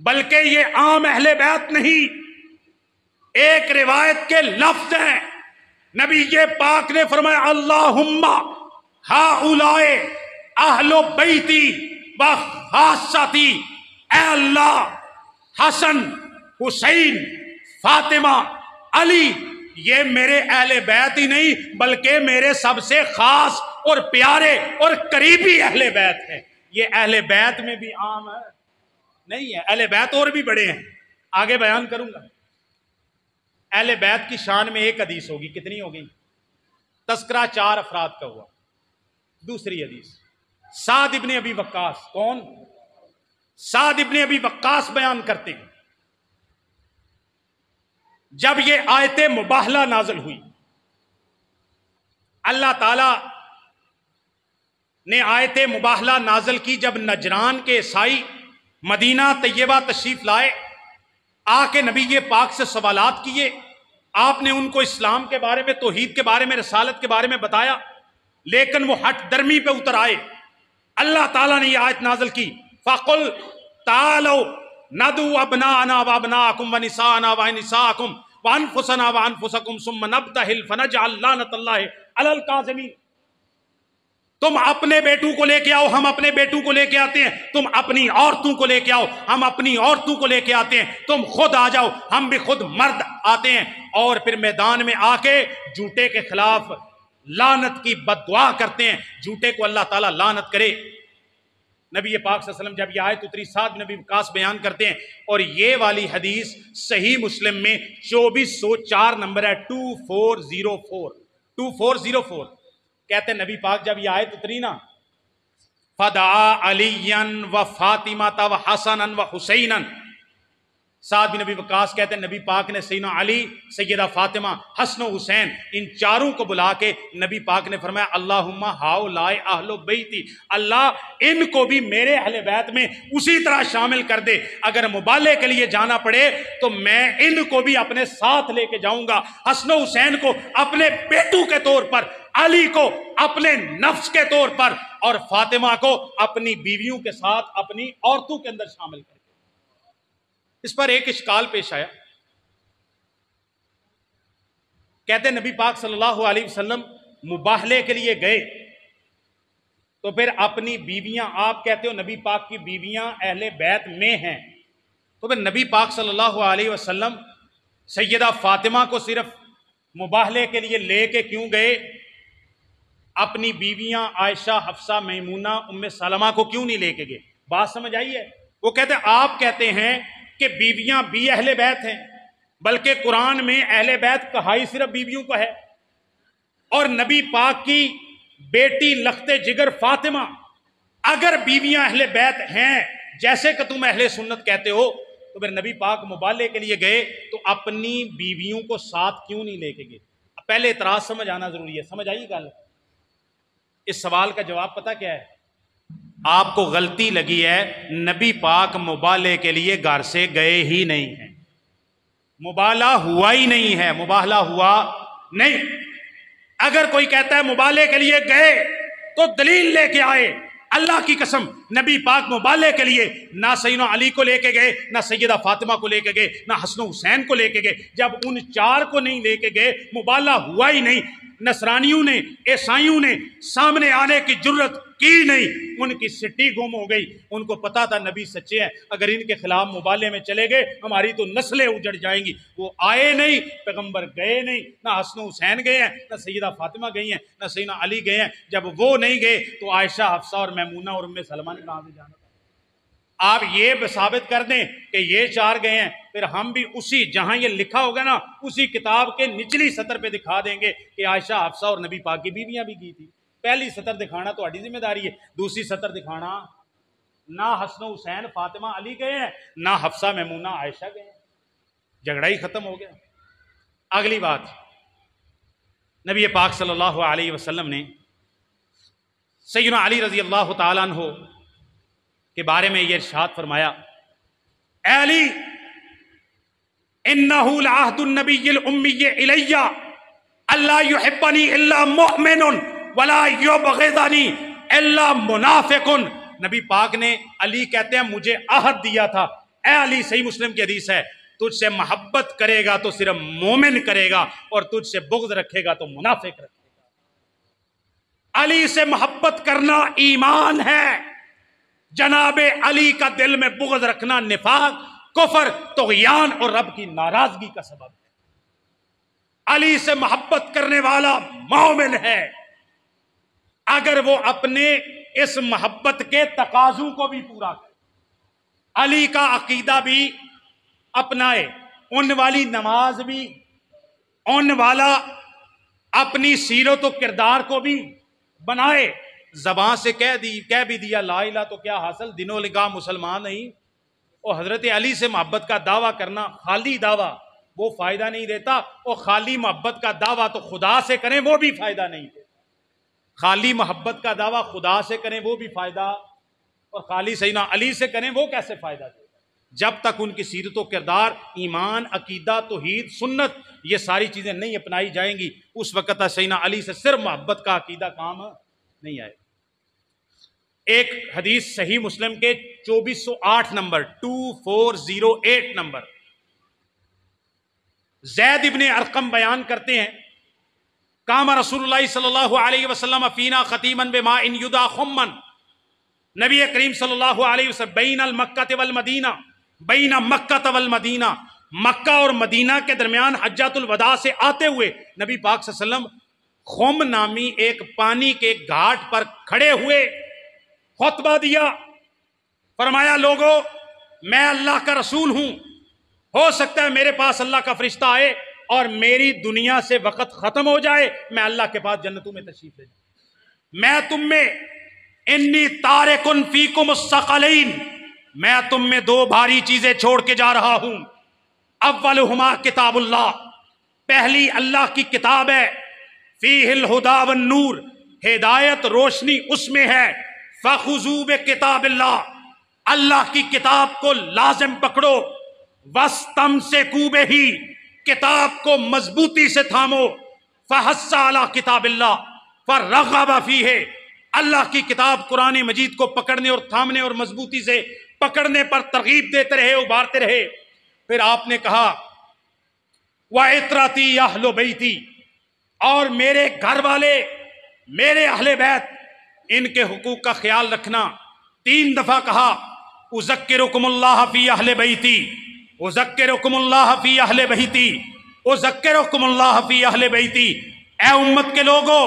بلکہ یہ عام اہل بیت نہیں، ایک روایت کے لفظ ہیں۔ نبی پاک نے فرمایا اللہم ہؤلاء اہل بیتی و خاصتی، اے اللہ حسن، حسین، فاطمہ، علی یہ میرے اہل بیت ہی نہیں بلکہ میرے سب سے خاص اور پیارے اور قریبی اہل بیت ہیں۔ یہ اہل بیت میں بھی عام ہے نہیں ہے، اہل بیت اور بھی بڑے ہیں، آگے بیان کروں گا۔ اہل بیت کی شان میں ایک حدیث ہوگی، کتنی ہوگی؟ تذکرہ 4 افراد کا ہوا۔ دوسری حدیث سعد ابن ابی وقاص، کون؟ سعد ابن ابی وقاص بیان کرتے ہیں جب یہ آیت مباہلہ نازل ہوئی، اللہ تعالی نے آیت مباہلہ نازل کی جب نجران کے عیسائی مدینہ طیبہ تشریف لائے، آ کے نبی پاک سے سوالات کیے، آپ نے ان کو اسلام کے بارے میں، توحید کے بارے میں، رسالت کے بارے میں بتایا، لیکن وہ ہٹ درمی پہ اتر آئے۔ اللہ تعالیٰ نے یہ آیت نازل کی فَقُلْ تَعَالَوْا نَدْعُوا أَبْنَاءَنَا وَأَبْنَاءَكُمْ وَنِسَاءَنَا وَنِسَاءَكُمْ وَأَنفُسَنَا وَأَنفُسَكُمْ ثُمَّ نَبْتَهِلْ فَنَجْعَلْ لَعْنَةَ اللَّهِ عَلَى الْكَاذِبِينَ۔ تم اپنے بیٹوں کو لے کے آؤ، ہم اپنے بیٹوں کو لے کے آتے ہیں، تم اپنی عورتوں کو لے کے آؤ، ہم اپنی عورتوں کو لے کے آتے ہیں، تم خود آ جاؤ، ہم بھی خود مرد آتے ہیں، اور پھر میدان میں آ کے جھوٹے کے خلاف لعنت کی بد دعا کرتے ہیں، جھوٹے کو اللہ تعالیٰ لعنت کرے۔ نبی پاک صلی اللہ علیہ وسلم جب یہ آیت اتری، سعد بن ابی وقاص بیان کرتے ہیں، اور یہ والی حدیث صحیح مسلم میں 2404 نمبر ہے، 2404 کہتے ہیں نبی پاک جب یہ آیت اتری نا، فدعا علیًا و فاطمہ و حسنا و حسینا، سعد بن ابی وقاص کہتے ہیں نبی پاک نے سیدنا علی، سیدہ فاطمہ، حسن و حسین ان چاروں کو بلا کے نبی پاک نے فرمایا اللہم ہؤلاء اہل بیتی، اللہ ان کو بھی میرے اہل بیت میں اسی طرح شامل کر دے، اگر مبالغے کے لیے جانا پڑے تو میں ان کو بھی اپنے ساتھ لے کے جاؤں گا، حسن و حسین کو اپنے بیٹوں کے طور پر، علی کو اپنے نفس کے طور پر، اور فاطمہ کو اپنی بیویوں کے ساتھ اپنی عورتوں کے اندر شامل کر۔ اس پر ایک اشکال پیش آیا، کہتے ہیں نبی پاک صلی اللہ علیہ وسلم مباہلے کے لیے گئے تو پھر اپنی بیویاں، آپ کہتے ہو نبی پاک کی بیویاں اہل بیت میں ہیں، تو پھر نبی پاک صلی اللہ علیہ وسلم سیدہ فاطمہ کو صرف مباہلے کے لیے لے کے کیوں گئے؟ اپنی بیویاں عائشہ، حفصہ، میمونہ، ام سلمہ کو کیوں نہیں لے کے گئے؟ بات سمجھ آئی ہے؟ وہ کہتے ہیں آپ کہتے ہیں کہ بیویاں بھی اہل بیت ہیں، بلکہ قرآن میں اہل بیت کہا ہی صرف بیویوں کو ہے، اور نبی پاک کی بیٹی لخت جگر فاطمہ اگر بیویاں اہل بیت ہیں جیسے کہ تم اہل سنت کہتے ہو، تو پھر نبی پاک مبالغے کے لیے گئے تو اپنی بیویوں کو ساتھ کیوں نہیں لے کے گئے؟ پہلے اعتراض سمجھ آنا ضروری ہے، سمجھ آئی گل؟ اس سوال کا جواب پتہ کیا ہے؟ آپ کو غلطی لگی ہے، نبی پاک مبالغے کے لیے گھر سے گئے ہی نہیں ہیں، مبالغہ ہوا ہی نہیں ہے، مباہلہ ہوا نہیں۔ اگر کوئی کہتا ہے مبالغے کے لیے گئے تو دلیل لے کے آئے، اللہ کی قسم نبی پاک مبالغے کے لیے نہ سیدنا علی کو لے کے گئے، نہ سیدہ فاطمہ کو لے کے گئے، نہ حسن و حسین کو لے کے گئے۔ جب ان چار کو نہیں لے کے گئے مبالغہ ہوا ہی نہیں، نصرانیوں نے، عیسائیوں نے سامنے آنے کی جرت کی نہیں، ان کی سٹی گم ہو گئی۔ ان کو پتا تھا نبی سچے ہیں، اگر ان کے خلاف مبالغے میں چلے گئے ہماری تو نسلیں اجڑ جائیں گی۔ وہ آئے نہیں، پیغمبر گئے نہیں، نہ حسن و حسین گئے ہیں، نہ سیدہ فاطمہ گئی ہیں، نہ سیدنا علی گئے ہیں۔ جب وہ نہیں گئے تو عائشہ، حفصہ اور میمونہ اور ام سلمہ نے کہاں سے جانا تھا؟ آپ یہ ثابت کر دیں کہ یہ چار گئے ہیں، پھر ہم بھی اسی جہاں یہ لکھا ہوگا نا اسی کتاب کے نچلی سطر پہ دکھا دیں گے کہ عائشہ، حفصہ اور نبی پاک کی بیویاں بھی کی تھی۔ پہلی سطر دکھانا تو ہماری ذمہ داری ہے، دوسری سطر دکھانا نہ حسن و حسین فاطمہ علی گئے ہیں، نہ حفصہ میمونہ عائشہ گئے ہیں، جھگڑا ہی ختم ہو گیا۔ اگلی بات، نبی پاک صلی اللہ علیہ وسلم نے سیدنا علی رضی اللہ تعالیٰ عنہ کے بارے میں یہ ارشاد فرمایا، اے علی انہ لعہد النبی الامی الی اللہ یحبنی الا مؤمن ولا یبغضنی الا منافق۔ نبی پاک نے، علی کہتے ہیں، مجھے عہد دیا تھا، اے علی، صحیح مسلم کی حدیث ہے، تجھ سے محبت کرے گا تو صرف مومن کرے گا، اور تجھ سے بغض رکھے گا تو منافق رکھے گا۔ علی سے محبت کرنا ایمان ہے، جناب علی کا دل میں بغض رکھنا نفاق، کفر، طغیان اور رب کی ناراضگی کا سبب ہے۔ علی سے محبت کرنے والا مومن ہے اگر وہ اپنے اس محبت کے تقاضوں کو بھی پورا کرے، علی کا عقیدہ بھی اپنائے، ان والی نماز بھی، ان والا اپنی سیرت و کردار کو بھی بنائے۔ زبان سے کہہ بھی دیا لا الہ تو کیا حاصل، دنوں لگا مسلمان نہیں۔ اور حضرت علی سے محبت کا دعویٰ کرنا خالی دعویٰ وہ فائدہ نہیں دیتا، اور خالی محبت کا دعویٰ تو خدا سے کریں وہ بھی فائدہ نہیں دیتا۔ خالی محبت کا دعویٰ خدا سے کریں وہ بھی فائدہ، اور خالی سیدنا علی سے کریں وہ کیسے فائدہ دے؟ جب تک ان کی سیرت و کردار، ایمان، عقیدہ، توحید، سنت، یہ ساری چیزیں نہیں اپنائی جائیں گی، اس وقت تک سیدنا علی سے صرف محبت کا عقیدہ کام نہیں آئے۔ ایک حدیث صحیح مسلم کے 2408 نمبر 2408 نمبر، زید ابن ارقم بیان کرتے ہیں، قام رسول اللہ صلی اللہ علیہ وسلم فینا خطیما بماء یدعى خمن، نبی کریم صلی اللہ علیہ وسلم بین المکہ والمدینہ، بین مکہ والمدینہ، مکہ اور مدینہ کے درمیان حجۃ الوداع سے آتے ہوئے نبی پاک صلی اللہ علیہ وسلم خم نامی ایک پانی کے گھاٹ پر کھڑے ہوئے، خطبہ دیا، فرمایا لوگو میں اللہ کا رسول ہوں، ہو سکتا ہے میرے پاس اللہ کا فرشتہ آئے اور میری دنیا سے وقت ختم ہو جائے، میں اللہ کے پاس جنتوں میں تشریف لے جاؤں، میں تم میں انی تارکن فیکم الثقلین، میں تم میں دو بھاری چیزیں چھوڑ کے جا رہا ہوں، اولہما کتاب اللہ، پہلی اللہ کی کتاب ہے، فیہ الہدی والنور، ہدایت روشنی اس میں ہے، فخذوا بکتاب اللہ، اللہ کی کتاب کو لازم پکڑو، واستمسکوا بہ، کتاب کو مضبوطی سے تھامو، فحث علی کتاب اللہ فرغب فیہ، اللہ کی کتاب قرآن مجید کو پکڑنے اور تھامنے اور مضبوطی سے پکڑنے پر ترغیب دیتے رہے، ابھارتے رہے۔ پھر آپ نے کہا وَعِتْرَتِي أَهْلُ بَيْتِي، اور میرے گھر والے، میرے اہل بیت، ان کے حقوق کا خیال رکھنا۔ 3 دفعہ کہا اذکرکم اللہ فی اہل بیتی، اذکرکم اللہ فی اہل بیتی، اذکرکم اللہ فی اہل بیتی، اے امت کے لوگوں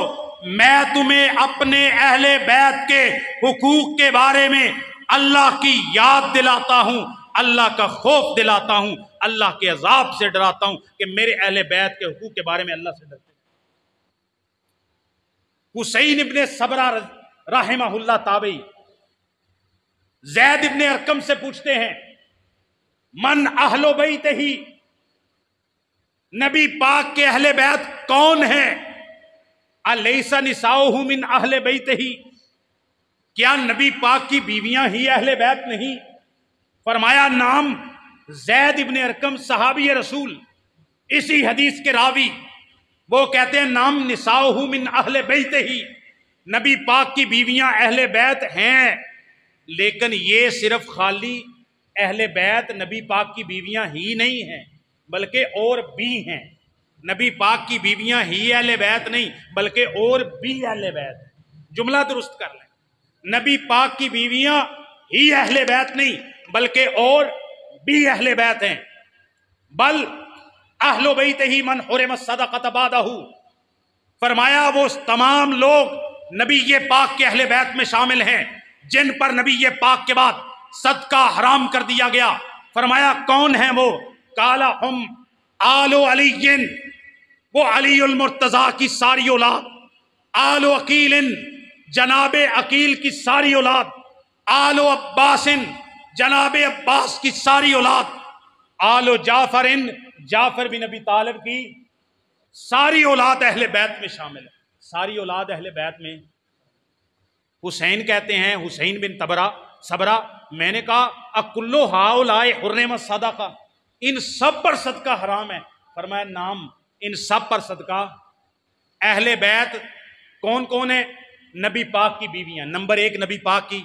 میں تمہیں اپنے اہل بیت کے حقوق کے بارے میں اللہ کی یاد دلاتا ہوں، اللہ کا خوف دلاتا ہوں، اللہ کے عذاب سے ڈراتا ہوں کہ میرے اہل بیت کے حقوق کے بارے میں اللہ سے ڈرتے۔ حسین ابن صبرہ رحمہ اللہ تابعی زید ابن ارقم سے پوچھتے ہیں من اہل بیت ہی، نبی پاک کے اہل بیت کون ہیں؟ الیس نساؤہ من اہل بیت ہی، کیا نبی پاک کی بیویاں ہی اہل بیت نہیں؟ فرمایا نام، زید ابن ارقم صحابی رسول، اسی حدیث کے راوی، وہ کہتے ہیں نام نساؤہ من اہل بیت ہی، نبی پاک کی بیویاں اہل بیت ہیں، لیکن یہ صرف خالی اہل بیت نبی پاک کی بیویاں ہی نہیں ہیں بلکہ اور بھی ہیں، نبی پاک کی بیویاں ہی اہل بیت نہیں بلکہ اور بھی اہل بیت ہیں۔ جملہ درست کر لیں، نبی پاک کی بیویاں ہی اہل بیت نہیں بلکہ اور بھی اہل بیت ہیں، بل اہل بیت ہی من حرم الصدقۃ بعدہ، فرمایا وہ تمام لوگ نبی پاک کے اہل بیت میں شامل ہیں جن پر نبی پاک کے بعد صدقہ حرام کر دیا گیا۔ فرمایا کون ہیں وہ؟ قال ہم آل علی، وہ علی المرتضیٰ کی ساری اولاد، آل عقیل، جناب عقیل کی ساری اولاد، آل عباس، جناب عباس کی ساری اولاد، آل جعفر، جعفر بن ابی طالب کی ساری اولاد اہل بیت میں شامل ہے۔ ساری اولاد اہل بیت میں حسین کہتے ہیں، حسین بن صبرہ، میں نے کہا اکلو ہؤلاء حرم الصدقہ، ان سب پر صدقہ حرام ہے؟ فرمایا نام، ان سب پر صدقہ۔ اہل بیت کون کون ہے؟ نبی پاک کی بیویاں، نمبر 1 نبی پاک کی،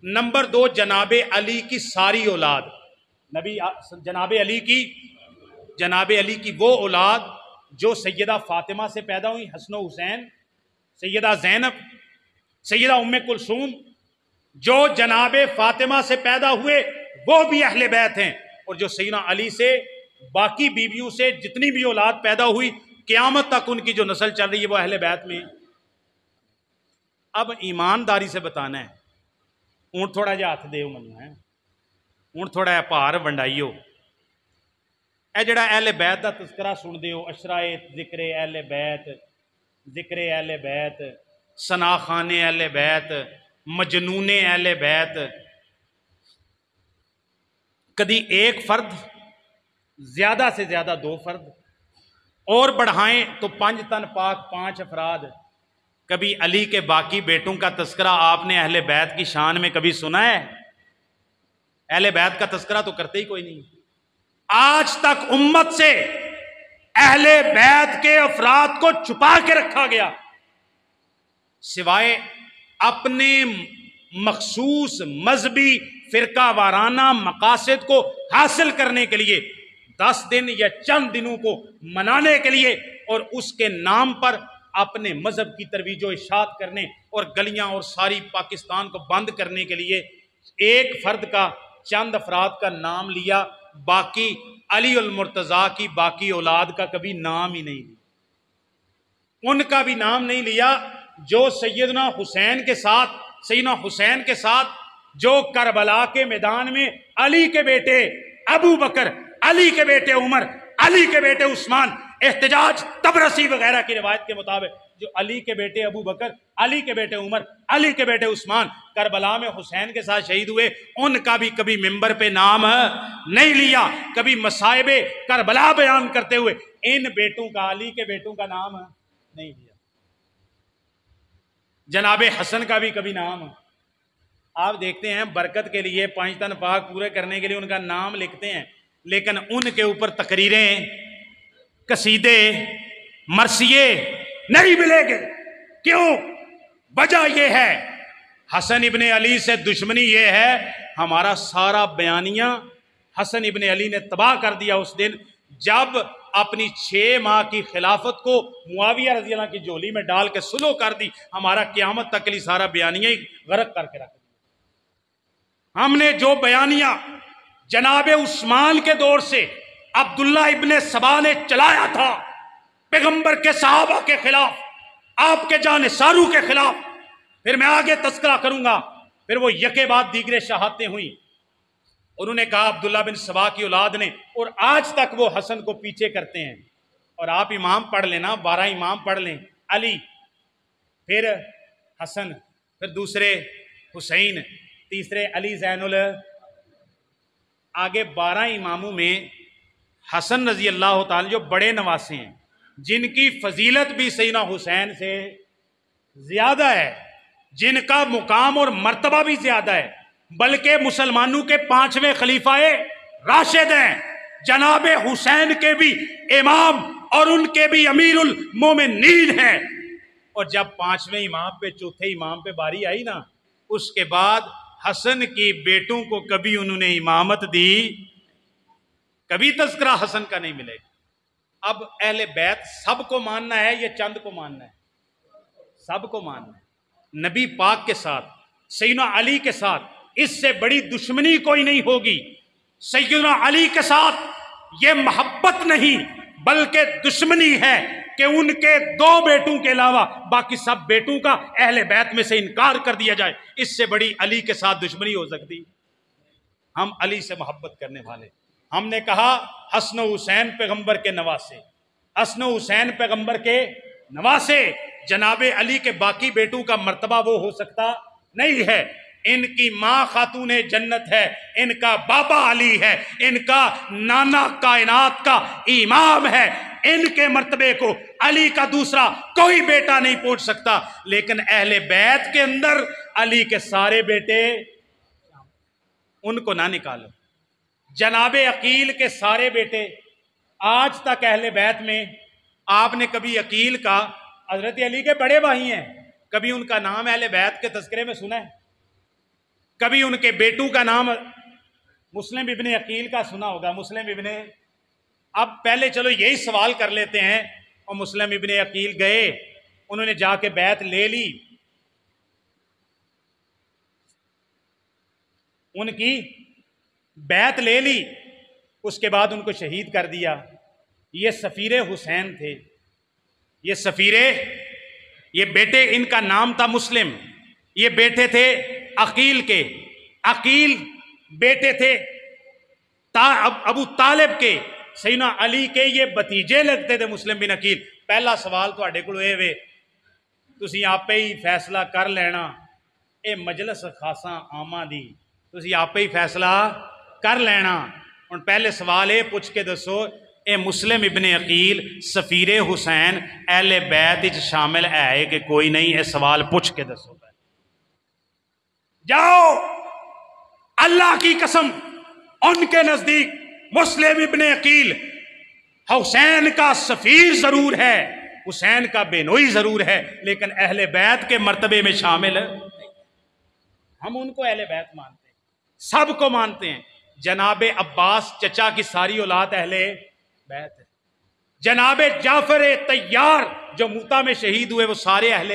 نمبر 2 جناب علی کی ساری اولاد، نبی جناب علی کی وہ اولاد جو سیدہ فاطمہ سے پیدا ہوئی، حسن و حسین، سیدہ زینب، سیدہ ام کلثوم، جو جناب فاطمہ سے پیدا ہوئے وہ بھی اہل بیت ہیں، اور جو سیدنا علی سے باقی بیویوں سے جتنی بھی اولاد پیدا ہوئی قیامت تک ان کی جو نسل چل رہی ہے وہ اہل بیت میں. اب ایمانداری سے بتانا ہے، اونٹ تھوڑا جہا ہاتھ دیو منو ہے، اونٹ تھوڑا جہا پار ونڈائیو. اے جڑا اہل بیت دا تذکرہ سن دیو، اشرائے ذکر اہل بیت، ذکر اہل بیت، ثنا خان اہل بیت، مجنون اہل بیت، کدی ایک فرد، زیادہ سے زیادہ 2 فرد، اور بڑھائیں تو 5 تن پاک 5 افراد. کبھی علی کے باقی بیٹوں کا تذکرہ آپ نے اہل بیت کی شان میں کبھی سنا ہے؟ اہل بیت کا تذکرہ تو کرتے ہی کوئی نہیں. آج تک امت سے اہل بیت کے افراد کو چھپا کے رکھا گیا، سوائے اپنے مخصوص مذہبی فرقہ وارانہ مقاصد کو حاصل کرنے کے لیے 10 دن یا چند دنوں کو منانے کے لیے، اور اس کے نام پر اپنے مذہب کی ترویج و اشاعت کرنے اور گلیاں اور ساری پاکستان کو بند کرنے کے لیے ایک فرد کا، چند افراد کا نام لیا، باقی علی المرتضیٰ کی باقی اولاد کا کبھی نام ہی نہیں لیا. ان کا بھی نام نہیں لیا جو سیدنا حسین کے ساتھ جو کربلا کے میدان میں علی کے بیٹے ابو بکر، علی کے بیٹے عمر، علی کے بیٹے عثمان، احتجاج طبرسی وغیرہ کی روایت کے مطابق جو علی کے بیٹے ابو بکر، علی کے بیٹے عمر، علی کے بیٹے عثمان کربلا میں حسین کے ساتھ شہید ہوئے، ان کا بھی کبھی ممبر پہ نام نہیں لیا. کبھی مصائب کربلا بیان کرتے ہوئے ان بیٹوں کا، علی کے بیٹوں کا نام نہیں لیا. جناب حسن کا بھی کبھی نام آپ دیکھتے ہیں، برکت کے لیے 5 تن پاک پورے کرنے کے لیے ان کا نام لکھتے ہیں، لیکن ان کے اوپر تقریریں، قصیدے، مرثیے نہیں ملیں گے. کیوں؟ وجہ یہ ہے حسن ابن علی سے دشمنی یہ ہے، ہمارا سارا بیانیہ حسن ابن علی نے تباہ کر دیا اس دن جب اپنی 6 ماہ کی خلافت کو معاویہ رضی اللہ کی جھولی میں ڈال کے سلو کر دی. ہمارا قیامت تک کے لیے سارا بیانیہ ہی غرق کر کے رکھ دیا. ہم نے جو بیانیہ جناب عثمان کے دور سے عبداللہ ابن سبا نے چلایا تھا پیغمبر کے صحابہ کے خلاف، آپ کے جانثاروں کے خلاف، پھر میں آگے تذکرہ کروں گا، پھر وہ یکے بعد دیگرے شہادتیں ہوئیں. انہوں نے کہا عبداللہ بن سبا کی اولاد نے، اور آج تک وہ حسن کو پیچھے کرتے ہیں. اور آپ امام پڑھ لینا، 12 امام پڑھ لیں، علی، پھر حسن، پھر دوسرے حسین، تیسرے علی زین آگے 12 اماموں میں حسن رضی اللہ تعالی جو بڑے نواسے ہیں، جن کی فضیلت بھی سیدنا حسین سے زیادہ ہے، جن کا مقام اور مرتبہ بھی زیادہ ہے، بلکہ مسلمانوں کے 5ویں خلیفہ راشد ہیں، جناب حسین کے بھی امام اور ان کے بھی امیر المومنین ہیں. اور جب 5ویں امام پہ، چوتھے امام پہ باری آئی نا، اس کے بعد حسن کی بیٹوں کو کبھی انہوں نے امامت دی، کبھی تذکرہ حسن کا نہیں ملے گا. اب اہل بیت سب کو ماننا ہے یا چند کو ماننا ہے؟ سب کو ماننا ہے. نبی پاک کے ساتھ، سیدنا علی کے ساتھ اس سے بڑی دشمنی کوئی نہیں ہوگی. سیدنا علی کے ساتھ یہ محبت نہیں بلکہ دشمنی ہے کہ ان کے 2 بیٹوں کے علاوہ باقی سب بیٹوں کا اہل بیت میں سے انکار کر دیا جائے. اس سے بڑی علی کے ساتھ دشمنی ہو سکتی؟ ہم علی سے محبت کرنے والے. ہم نے کہا حسن و حسین پیغمبر کے نواسے، حسن و حسین پیغمبر کے نواسے، جناب علی کے باقی بیٹوں کا مرتبہ وہ ہو سکتا نہیں ہے. ان کی ماں خاتون جنت ہے، ان کا بابا علی ہے، ان کا نانا کائنات کا امام ہے. ان کے مرتبے کو علی کا دوسرا کوئی بیٹا نہیں پہنچ سکتا. لیکن اہل بیت کے اندر علی کے سارے بیٹے، ان کو نہ نکالو. جناب عقیل کے سارے بیٹے آج تک اہل بیت میں، آپ نے کبھی عقیل کا، حضرت علی کے بڑے بھائی ہیں، کبھی ان کا نام اہل بیت کے تذکرے میں سنا ہے؟ کبھی ان کے بیٹوں کا نام مسلم ابن عقیل کا سنا ہوگا، مسلم ابن، اب پہلے چلو یہی سوال کر لیتے ہیں، اور مسلم ابن عقیل گئے، انہوں نے جا کے بیعت لے لی، ان کی بیعت لے لی، اس کے بعد ان کو شہید کر دیا۔ یہ سفیر حسین تھے، یہ سفیر، یہ بیٹے، ان کا نام تھا مسلم، یہ بیٹے تھے عقیل کے، عقیل بیٹے تھے ابو طالب کے، سیدنا علی کے یہ بھتیجے لگتے تھے مسلم بن عقیل۔ پہلا سوال تواڈے کول اے وے، تسی آپ ہی فیصلہ کر لینا، اے مجلس خاصا عامہ دی، تسی آپ ہی فیصلہ کر لینا۔ ہن پہلے سوال اے پوچھ کے دسو، اے مسلم ابن عقیل سفیر حسین اہل بیت وچ شامل ہے کہ کوئی نہیں؟ اے سوال پوچھ کے دسو۔ جاؤ، اللہ کی قسم ان کے نزدیک مسلم ابن عقیل حسین کا سفیر ضرور ہے، حسین کا بینوئی ضرور ہے، لیکن اہل بیت کے مرتبے میں شامل نہیں۔ ہم ان کو اہل بیت مانتے ہیں، سب کو مانتے ہیں۔ جناب عباس چچا کی ساری اولاد اہل بیت ہے، جناب جعفر طیار جو موتا میں شہید ہوئے وہ سارے اہل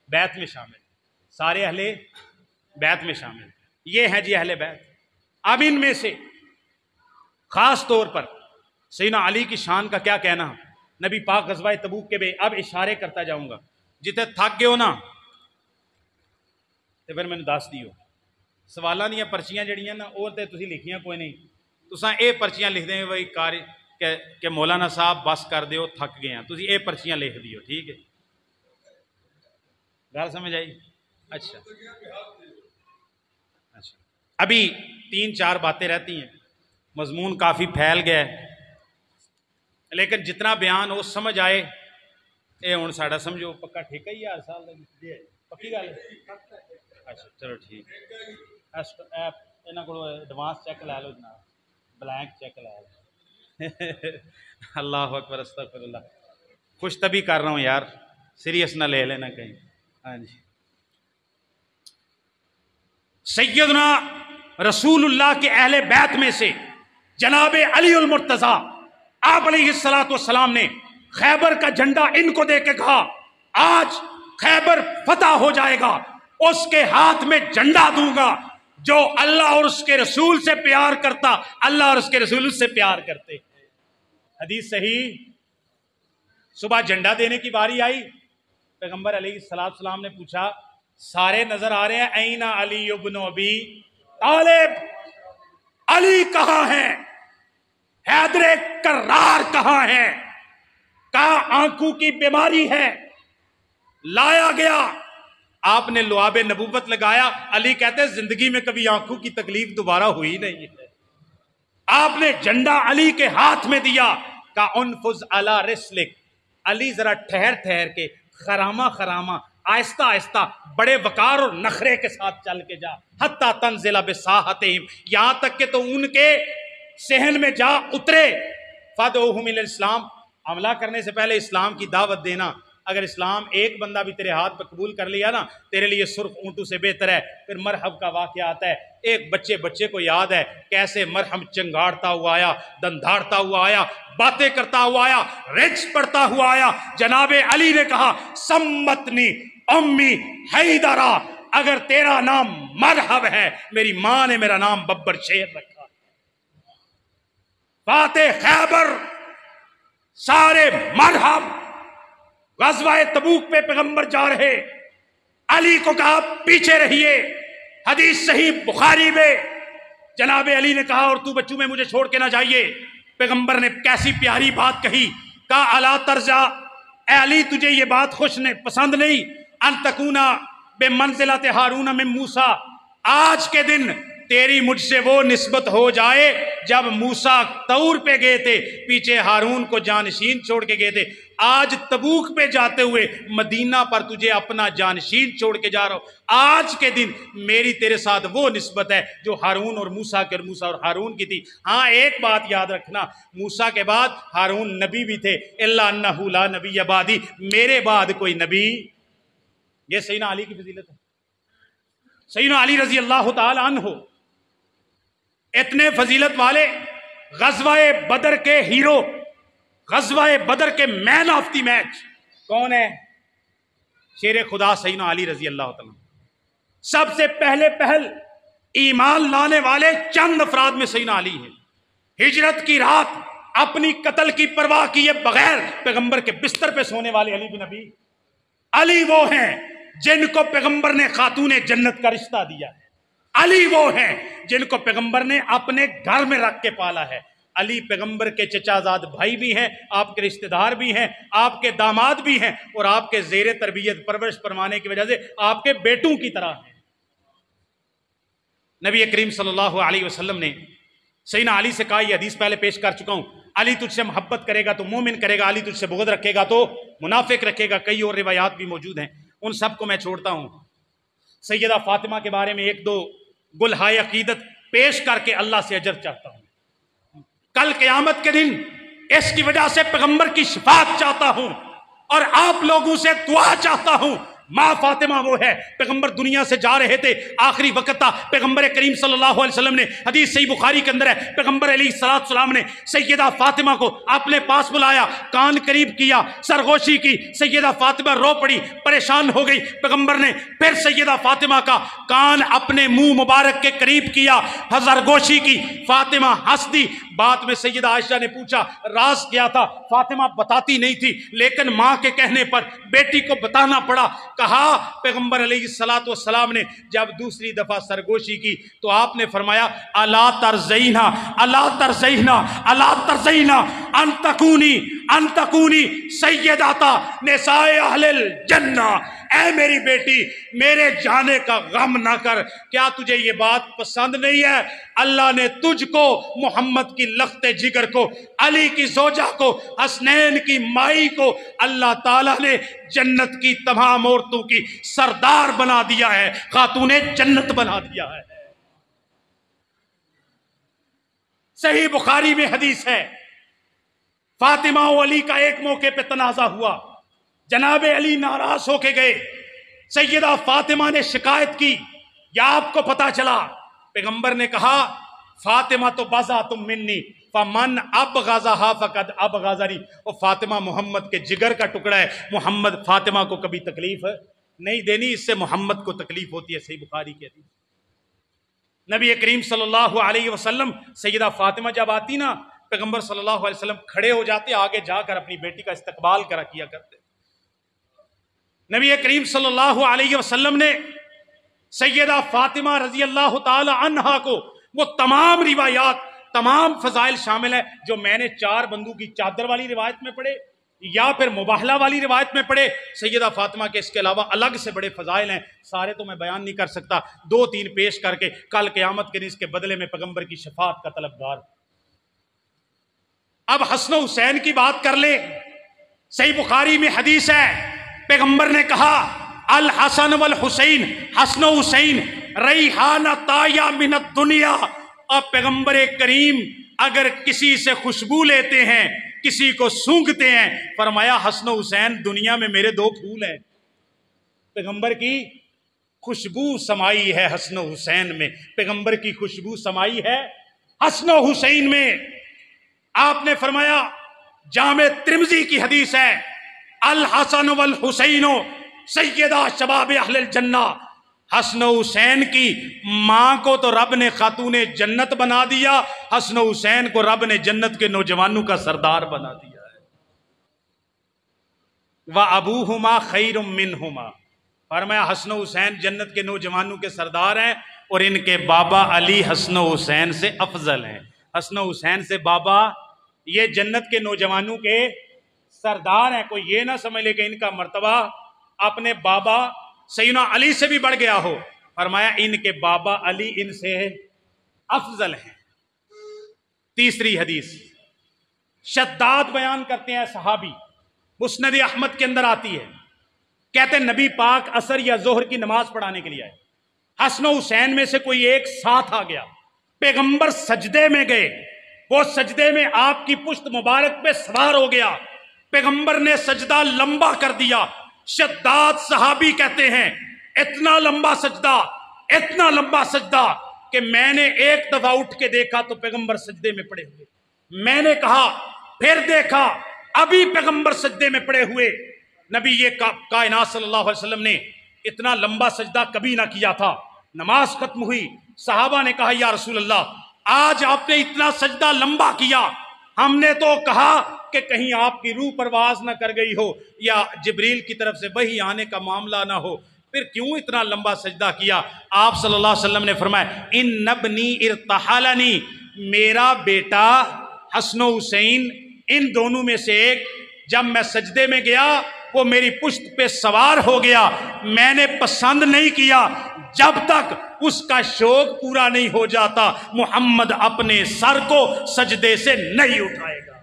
بیت میں شامل، سارے اہل بیت میں شامل، یہ ہیں جی اہل بیت۔ اب ان میں سے خاص طور پر سیدنا علی کی شان کا کیا کہنا؟ نبی پاک غزوہ تبوک کے بے اب اشارے کرتا جاؤں گا، جتے تھک گئے ہو نا تو پھر میں نے دس دیو، سوالاں دیاں پرچیاں جڑیاں نا اور تے تسی لکھیاں کوئی نہیں، تساں اے پرچیاں لکھ دیں بھائی کاری کہ مولانا صاحب بس کر دیو تھک گئے ہیں، تسی اے پرچیاں لکھ دیو، ٹھیک ہے؟ گل سمجھ آئی؟ اچھا اچھا، ابھی 3-4 باتیں رہتی ہیں، مضمون کافی پھیل گیا ہے، لیکن جتنا بیان ہو سمجھ آئے، اے ہن ساڈا سمجھو پکا ٹھیکہ ہی ہر سال پکی گل ہے؟ اچھا چلو ٹھیک، انہاں کولوں ایڈوانس چیک لے لو جناب، بلینک چیک لے لو۔ اللہ اکبر، استغفر اللہ، خوش طبی کر رہا ہوں یار، سیریس نہ لے لینا کہیں۔ ہاں جی، سیدنا رسول اللہ کے اہل بیت میں سے جناب علی المرتضیٰ، آپ علیہ السلام نے خیبر کا جھنڈا ان کو دے کے کہا آج خیبر فتح ہو جائے گا، اس کے ہاتھ میں جھنڈا دوں گا جو اللہ اور اس کے رسول سے پیار کرتا، اللہ اور اس کے رسول سے پیار کرتے۔ حدیث صحیح، صبح جھنڈا دینے کی باری آئی، پیغمبر علیہ السلام نے پوچھا، سارے نظر آ رہے ہیں، این علی ابن ابی طالب، علی کہاں ہے؟ حیدر کرار کہاں ہے؟ کہاں آنکھوں کی بیماری ہے؟ لایا گیا، آپ نے لعاب نبوت لگایا، علی کہتے ہیں زندگی میں کبھی آنکھوں کی تکلیف دوبارہ ہوئی نہیں ہے۔ آپ نے جھنڈا علی کے ہاتھ میں دیا، کہا انفذ علی رسلک، علی ذرا ٹھہر ٹھہر کے، خرامہ خرامہ، آہستہ آہستہ، بڑے وقار اور نخرے کے ساتھ چل کے جا، حتی تنزل بساحتہم، یہاں تک کہ تو ان کے صحن میں جا اترے، فدعوہم الی الاسلام، حملہ کرنے سے پہلے اسلام کی دعوت دینا۔ اگر اسلام ایک بندہ بھی تیرے ہاتھ پہ قبول کر لیا نا، تیرے لیے سرخ اونٹوں سے بہتر ہے۔ پھر مرحب کا واقعہ آتا ہے، ایک بچے کو یاد ہے کیسے مرحم چنگاڑتا ہوا آیا، دندھاڑتا ہوا آیا، باتیں کرتا ہوا آیا، رچ پڑتا ہوا آیا۔ جناب علی نے کہا سمتنی امی حیدرہ، اگر تیرا نام مرحب ہے، میری ماں نے میرا نام ببر شیر رکھا۔ فاتح خیبر، سارے مرحب۔ غزوہ تبوک پہ پیغمبر جا رہے، علی کو کہا پیچھے رہیے، حدیث صحیح بخاری میں، جناب علی نے کہا اور تو بچوں میں مجھے چھوڑ کے نہ جائیے۔ پیغمبر نے کیسی پیاری بات کہی، کہا الا ترضا، اے علی تجھے یہ بات خوش پسند نہیں، ان تکونا بے منزلت ہارون من موسیٰ، آج کے دن تیری مجھ سے وہ نسبت ہو جائے جب موسیٰ طور پہ گئے تھے، پیچھے ہارون کو جانشین چھوڑ کے گئے تھے، آج تبوک پہ جاتے ہوئے مدینہ پر تجھے اپنا جانشین چھوڑ کے جا رہا ہوں، آج کے دن میری تیرے ساتھ وہ نسبت ہے جو ہارون اور موسیٰ کے، موسیٰ اور ہارون کی تھی۔ ہاں ایک بات یاد رکھنا، موسیٰ کے بعد ہارون نبی بھی تھے، الا انہ لا نبی بعدی، میرے بعد کوئی نبی۔ یہ سیدنا علی کی فضیلت ہے، سیدنا علی رضی اللہ تعالی عنہ اتنے فضیلت والے، غزوہ بدر کے ہیرو، غزوہ بدر کے مین آف دی میچ کون ہے؟ شیر خدا سیدنا علی رضی اللہ تعالیٰ۔ سب سے پہلے ایمان لانے والے چند افراد میں سیدنا علی ہیں۔ ہجرت کی رات اپنی قتل کی پرواہ کیے بغیر پیغمبر کے بستر پہ سونے والے علی بن ابی، علی وہ ہیں جن کو پیغمبر نے خاتون جنت کا رشتہ دیا ہے، علی وہ ہیں جن کو پیغمبر نے اپنے گھر میں رکھ کے پالا ہے۔ علی پیغمبر کے چچا زاد بھائی بھی ہیں، آپ کے رشتہ دار بھی ہیں، آپ کے داماد بھی ہیں، اور آپ کے زیر تربیت پرورش فرمانے کی وجہ سے آپ کے بیٹوں کی طرح ہیں۔ نبی کریم صلی اللہ علیہ وسلم نے سیدنا علی سے کہا، یہ حدیث پہلے پیش کر چکا ہوں، علی تجھ سے محبت کرے گا تو مومن کرے گا، علی تجھ سے بغض رکھے گا تو منافق رکھے گا۔ کئی اور روایات بھی موجود ہیں، ان سب کو میں چھوڑتا ہوں۔ سیدہ فاطمہ کے بارے میں ایک دو گلہائے عقیدت پیش کر کے اللہ سے اجر چاہتا ہوں۔ کل قیامت کے دن اس کی وجہ سے پیغمبر کی شفاعت چاہتا ہوں اور آپ لوگوں سے دعا چاہتا ہوں۔ ماں فاطمہ وہ ہے، پیغمبر دنیا سے جا رہے تھے، آخری وقت تھا، پیغمبر کریم صلی اللہ علیہ وسلم نے، حدیث صحیح بخاری کے اندر ہے، پیغمبر علیہ السلام نے سیدہ فاطمہ کو اپنے پاس بلایا، کان قریب کیا، سرگوشی کی، سیدہ فاطمہ رو پڑی، پریشان ہو گئی۔ پیغمبر نے پھر سیدہ فاطمہ کا کان اپنے منہ مبارک کے قریب کیا، سرگوشی کی، فاطمہ ہنس دی۔ بعد میں سیدہ عائشہ نے پوچھا راز کیا تھا، فاطمہ بتاتی نہیں تھی، لیکن ماں کے کہنے پر بیٹی کو بتانا پڑا۔ کہا پیغمبر علیہ السلام نے جب دوسری دفعہ سرگوشی کی تو آپ نے فرمایا الا ترزینا الا ترزینا الا ترزینا ان تکونی سیداتا نساء اہل الجنہ، اے میری بیٹی میرے جانے کا غم نہ کر، کیا تجھے یہ بات پسند نہیں ہے؟ اللہ نے تجھ کو، محمد کی لخت جگر کو، علی کی زوجہ کو، حسنین کی مائی کو اللہ تعالیٰ نے جنت کی تمام عورتوں کی سردار بنا دیا ہے، خاتون جنت بنا دیا ہے۔ صحیح بخاری میں حدیث ہے، فاطمہ و علی کا ایک موقع پہ تنازع ہوا، جناب علی ناراض ہو کے گئے، سیدہ فاطمہ نے شکایت کی، یا آپ کو پتا چلا، پیغمبر نے کہا فاطمہ تو بضعۃ منی فمن ابغضھا فقد ابغضنی، اور فاطمہ محمد کے جگر کا ٹکڑا ہے، محمد فاطمہ کو کبھی تکلیف نہیں دینی، اس سے محمد کو تکلیف ہوتی ہے۔ صحیح بخاری کی حدیث۔ نبی کریم صلی اللہ علیہ وسلم، سیدہ فاطمہ جب آتی نا، پیغمبر صلی اللہ علیہ وسلم کھڑے ہو جاتے، آگے جا کر اپنی بیٹی کا استقبال کیا کرتے۔ نبی کریم صلی اللہ علیہ وسلم نے سیدہ فاطمہ رضی اللہ تعالی عنہا کو وہ تمام روایات، تمام فضائل شامل ہے جو میں نے 4 بندوں کی چادر والی روایت میں پڑھے یا پھر مباہلہ والی روایت میں پڑھے، سیدہ فاطمہ کے اس کے علاوہ الگ سے بڑے فضائل ہیں، سارے تو میں بیان نہیں کر سکتا، 2-3 پیش کر کے کل قیامت کے دن اس کے بدلے میں پیغمبر کی شفاعت کا طلبگار۔ اب حسن و حسین کی بات کر لیں، صحیح بخاری میں حدیث ہے، پیغمبر نے کہا الحسن والحسین، حسن و حسین ریحانتایا من الدنیا، اور پیغمبر کریم اگر کسی سے خوشبو لیتے ہیں، کسی کو سونگھتے ہیں، فرمایا حسن و حسین دنیا میں میرے 2 پھول ہیں۔ پیغمبر کی خوشبو سمائی ہے حسن و حسین میں، پیغمبر کی خوشبو سمائی ہے حسن و حسین میں۔ آپ نے فرمایا، جامع ترمذی کی حدیث ہے، الحسن والحسین سیدہ شباب اہل الجنہ، حسن و حسین کی ماں کو تو رب نے خاتون جنت بنا دیا، حسن و حسین کو رب نے جنت کے نوجوانوں کا سردار بنا دیا ہے۔ وَأَبُوهُمَا خَيْرٌ مِّنْهُمَا، فرمایا حسن و حسین جنت کے نوجوانوں کے سردار ہیں، اور ان کے بابا علی حسن و حسین سے افضل ہیں۔ حسن و حسین سے بابا یہ جنت کے نوجوانوں کے سردار ہیں، کوئی یہ نہ سمجھ لے کہ ان کا مرتبہ اپنے بابا سیدنا علی سے بھی بڑھ گیا ہو، فرمایا ان کے بابا علی ان سے افضل ہیں۔ تیسری حدیث شداد بیان کرتے ہیں صحابی، مسند احمد کے اندر آتی ہے، کہتے ہیں نبی پاک عصر یا ظہر کی نماز پڑھانے کے لیے آئے، حسن و حسین میں سے کوئی ایک ساتھ آ گیا، پیغمبر سجدے میں گئے، وہ سجدے میں آپ کی پشت مبارک پہ سوار ہو گیا، پیغمبر نے سجدہ لمبا کر دیا۔ شداد صحابی کہتے ہیں اتنا لمبا سجدہ، اتنا لمبا سجدہ کہ میں نے ایک دفعہ اٹھ کے دیکھا تو پیغمبر سجدے میں پڑے ہوئے، میں نے کہا پھر دیکھا ابھی پیغمبر سجدے میں پڑے ہوئے۔ نبی یہ کائنات صلی اللہ علیہ وسلم نے اتنا لمبا سجدہ کبھی نہ کیا تھا۔ نماز ختم ہوئی، صحابہ نے کہا یا رسول اللہ آج آپ نے اتنا سجدہ لمبا کیا، ہم نے تو کہا کہ کہیں آپ کی روح پرواز نہ کر گئی ہو یا جبریل کی طرف سے وحی آنے کا معاملہ نہ ہو، پھر کیوں اتنا لمبا سجدہ کیا؟ آپ صلی اللہ علیہ وسلم نے فرمایا ان نبنی ارتحلنی، میرا بیٹا حسن و حسین ان دونوں میں سے ایک جب میں سجدے میں گیا وہ میری پشت پہ سوار ہو گیا، میں نے پسند نہیں کیا جب تک اس کا شوق پورا نہیں ہو جاتا محمد اپنے سر کو سجدے سے نہیں اٹھائے گا۔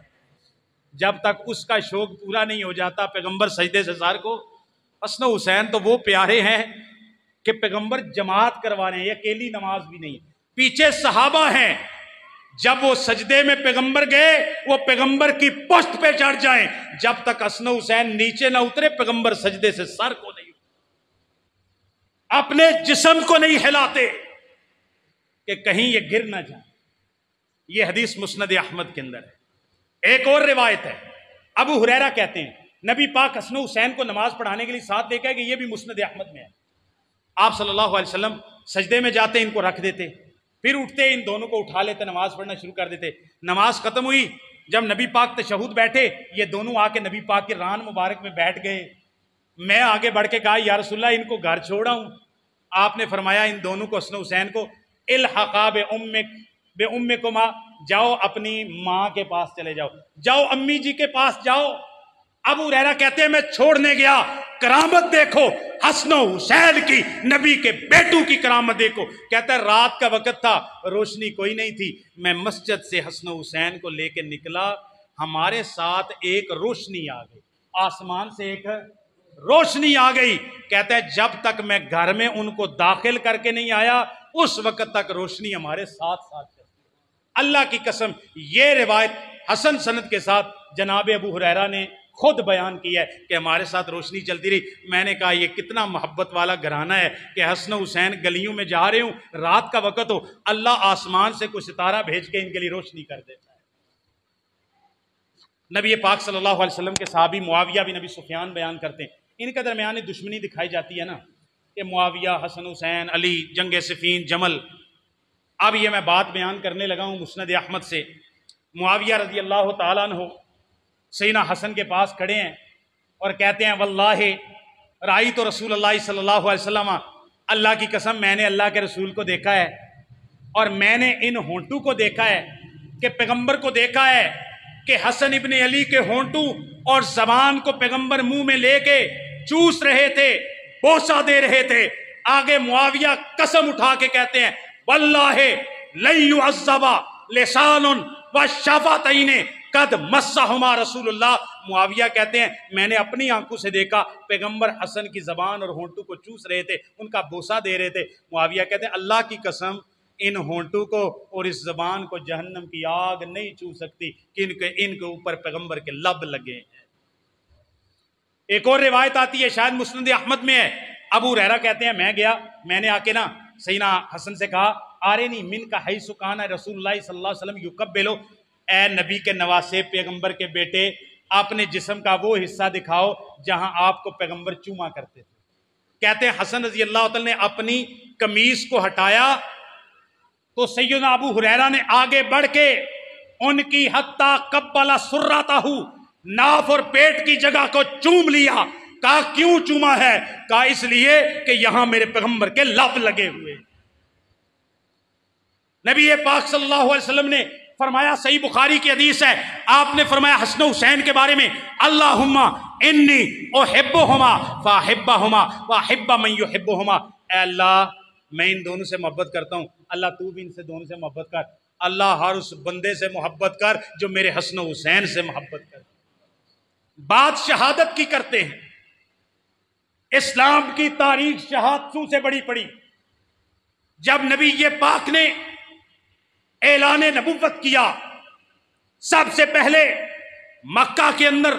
جب تک اس کا شوق پورا نہیں ہو جاتا پیغمبر سجدے سے سر کو۔ حسن و حسین تو وہ پیارے ہیں کہ پیغمبر جماعت کروا رہے ہیں، اکیلی نماز بھی نہیں، پیچھے صحابہ ہیں، جب وہ سجدے میں پیغمبر گئے وہ پیغمبر کی پشت پہ چڑھ جائیں، جب تک حسن و حسین نیچے نہ اترے پیغمبر سجدے سے سر کو نہیں اپنے جسم کو نہیں ہلاتے کہ کہیں یہ گر نہ جائے۔ یہ حدیث مسند احمد کے اندر ہے۔ ایک اور روایت ہے، ابو ہریرہ کہتے ہیں نبی پاک حسن و حسین کو نماز پڑھانے کے لیے ساتھ لے گئے کہ یہ بھی مسند احمد میں ہے۔ آپ صلی اللہ علیہ وسلم سجدے میں جاتے ان کو رکھ دیتے، پھر اٹھتے ان دونوں کو اٹھا لیتے، نماز پڑھنا شروع کر دیتے۔ نماز ختم ہوئی، جب نبی پاک تشہد بیٹھے یہ دونوں آ کے نبی پاک کے ران مبارک میں بیٹھ گئے۔ میں آگے بڑھ کے کہا یا رسول اللہ ان کو گھر چھوڑا ہوں۔ آپ نے فرمایا ان دونوں کو حسن و حسین کو الحقا بے امکما، جاؤ اپنی ماں کے پاس چلے جاؤ، جاؤ امی جی کے پاس جاؤ۔ ابو ہریرہ کہتے ہیں میں چھوڑنے گیا، کرامت دیکھو حسن و حسین کی، نبی کے بیٹوں کی کرامت دیکھو۔ کہتا ہے رات کا وقت تھا، روشنی کوئی نہیں تھی، میں مسجد سے حسن و حسین کو لے کے نکلا، ہمارے ساتھ ایک روشنی آ گئی، آسمان سے ایک روشنی آ گئی۔ کہتا ہے جب تک میں گھر میں ان کو داخل کر کے نہیں آیا اس وقت تک روشنی ہمارے ساتھ چلتی۔ اللہ کی قسم یہ روایت حسن سند کے ساتھ جناب ابو ہریرہ نے خود بیان کی ہے کہ ہمارے ساتھ روشنی چلتی رہی۔ میں نے کہا یہ کتنا محبت والا گھرانہ ہے کہ حسن و حسین گلیوں میں جا رہے ہوں، رات کا وقت ہو، اللہ آسمان سے کوئی ستارہ بھیج کے ان کے لیے روشنی کر دیتا ہے۔ نبی پاک صلی اللہ علیہ وسلم کے صحابی معاویہ بن ابی سفیان بیان کرتے ہیں، ان کے درمیان دشمنی دکھائی جاتی ہے نا کہ معاویہ، حسن حسین، علی، جنگ صفین، جمل۔ اب یہ میں بات بیان کرنے لگا ہوں مسند احمد سے۔ معاویہ رضی اللہ تعالیٰ عنہ سیدنا حسن کے پاس کھڑے ہیں اور کہتے ہیں واللہ رأیت رسول اللہ صلی اللہ علیہ وسلم، اللہ کی قسم میں نے اللہ کے رسول کو دیکھا ہے اور میں نے ان ہونٹوں کو دیکھا ہے کہ پیغمبر کو دیکھا ہے کہ حسن ابن علی کے ہونٹوں اور زبان کو پیغمبر منہ میں لے کے چوس رہے تھے، بوسہ دے رہے تھے۔ آگے معاویہ قسم اٹھا کے کہتے ہیں واللہ لن يعذب لسان والشفتین قد مسہما رسول اللہ۔ معاویہ کہتے ہیں میں نے اپنی آنکھوں سے دیکھا پیغمبر حسن کی زبان اور ہونٹوں کو چوس رہے تھے، ان کا بوسہ دے رہے تھے۔ معاویہ کہتے ہیں اللہ کی قسم ان ہونٹوں کو اور اس زبان کو جہنم کی آگ نہیں چو سکتی کہ ان کے اوپر پیغمبر کے لب لگے ہیں۔ ایک اور روایت آتی ہے شاید مسند احمد میں ہے، ابو ہریرہ کہتے ہیں میں گیا، میں نے آ کے نا سیدنا حسن سے کہا آرینی من کا حیث کان رسول اللہ صلی اللہ علیہ وسلم یقبلو، اے نبی کے نواسے پیغمبر کے بیٹے اپنے جسم کا وہ حصہ دکھاؤ جہاں آپ کو پیغمبر چوما کرتے تھے۔ کہتے ہیں حسن رضی اللہ تعالی نے اپنی قمیص کو ہٹایا تو سیدنا ابو ہریرہ نے آگے بڑھ کے ان کی حتی قبل سرتہ، ناف اور پیٹ کی جگہ کو چوم لیا۔ کہا کیوں چوما ہے؟ کہا اس لیے کہ یہاں میرے پیغمبر کے لب لگے ہوئے۔ نبی پاک صلی اللہ علیہ وسلم نے فرمایا، صحیح بخاری کی حدیث ہے، آپ نے فرمایا حسن حسین کے بارے میں اللہم انی احبہما فاحبہما واحب من یحبہما، اے اللہ میں ان دونوں سے محبت کرتا ہوں، اللہ تو بھی ان سے دونوں سے محبت کر، اللہ ہر اس بندے سے محبت کر جو میرے حسن حسین سے محبت کر۔ بات شہادت کی کرتے ہیں، اسلام کی تاریخ شہادتوں سے بڑی پڑی۔ جب نبی پاک نے اعلان نبوت کیا، سب سے پہلے مکہ کے اندر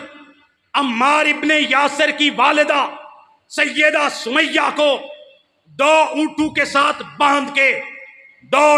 عمار ابن یاسر کی والدہ سیدہ سمیہ کو 2 اونٹوں کے ساتھ باندھ کے 2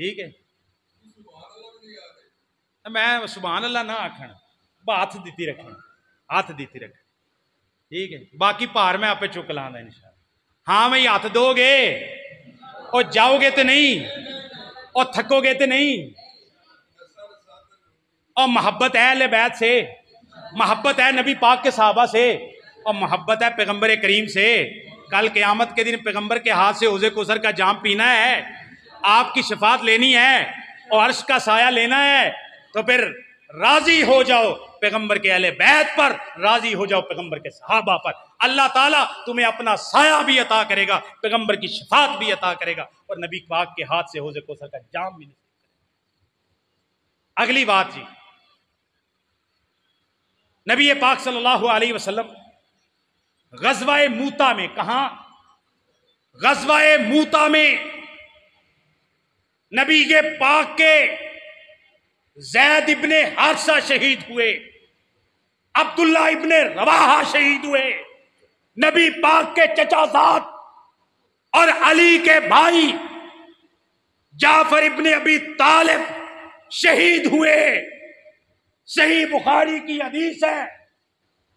ٹھیک ہے میں سبحان اللہ نہ آکھن ہاتھ دیتی رکھیں ہاتھ دیتی رکھیں ٹھیک ہے باقی پار میں آپ چک لاں انشاءاللہ ہاں میں ہاتھ دو گے اور جاؤ گے تو نہیں اور تھکو گے تو نہیں اور محبت ہے اہل بیت سے محبت ہے نبی پاک کے صحابہ سے اور محبت ہے پیغمبر کریم سے کل قیامت کے دن پیغمبر کے ہاتھ سے حوض کوثر کا جام پینا ہے آپ کی شفاعت لینی ہے اور عرش کا سایہ لینا ہے تو پھر راضی ہو جاؤ پیغمبر کے اہل بیت پر راضی ہو جاؤ پیغمبر کے صحابہ پر اللہ تعالیٰ تمہیں اپنا سایہ بھی عطا کرے گا پیغمبر کی شفاعت بھی عطا کرے گا اور نبی پاک کے ہاتھ سے حوض کوثر کا جام بھی نصیب کرے گا۔ اگلی بات جی نبی پاک صلی اللہ علیہ وسلم غزوہ موتا میں کہاں غزوہ موتا میں نبی کے پاک کے زید ابن حارثہ شہید ہوئے عبداللہ ابن رواحہ شہید ہوئے نبی پاک کے چچا زاد اور علی کے بھائی جعفر ابن ابی طالب شہید ہوئے صحیح بخاری کی حدیث ہے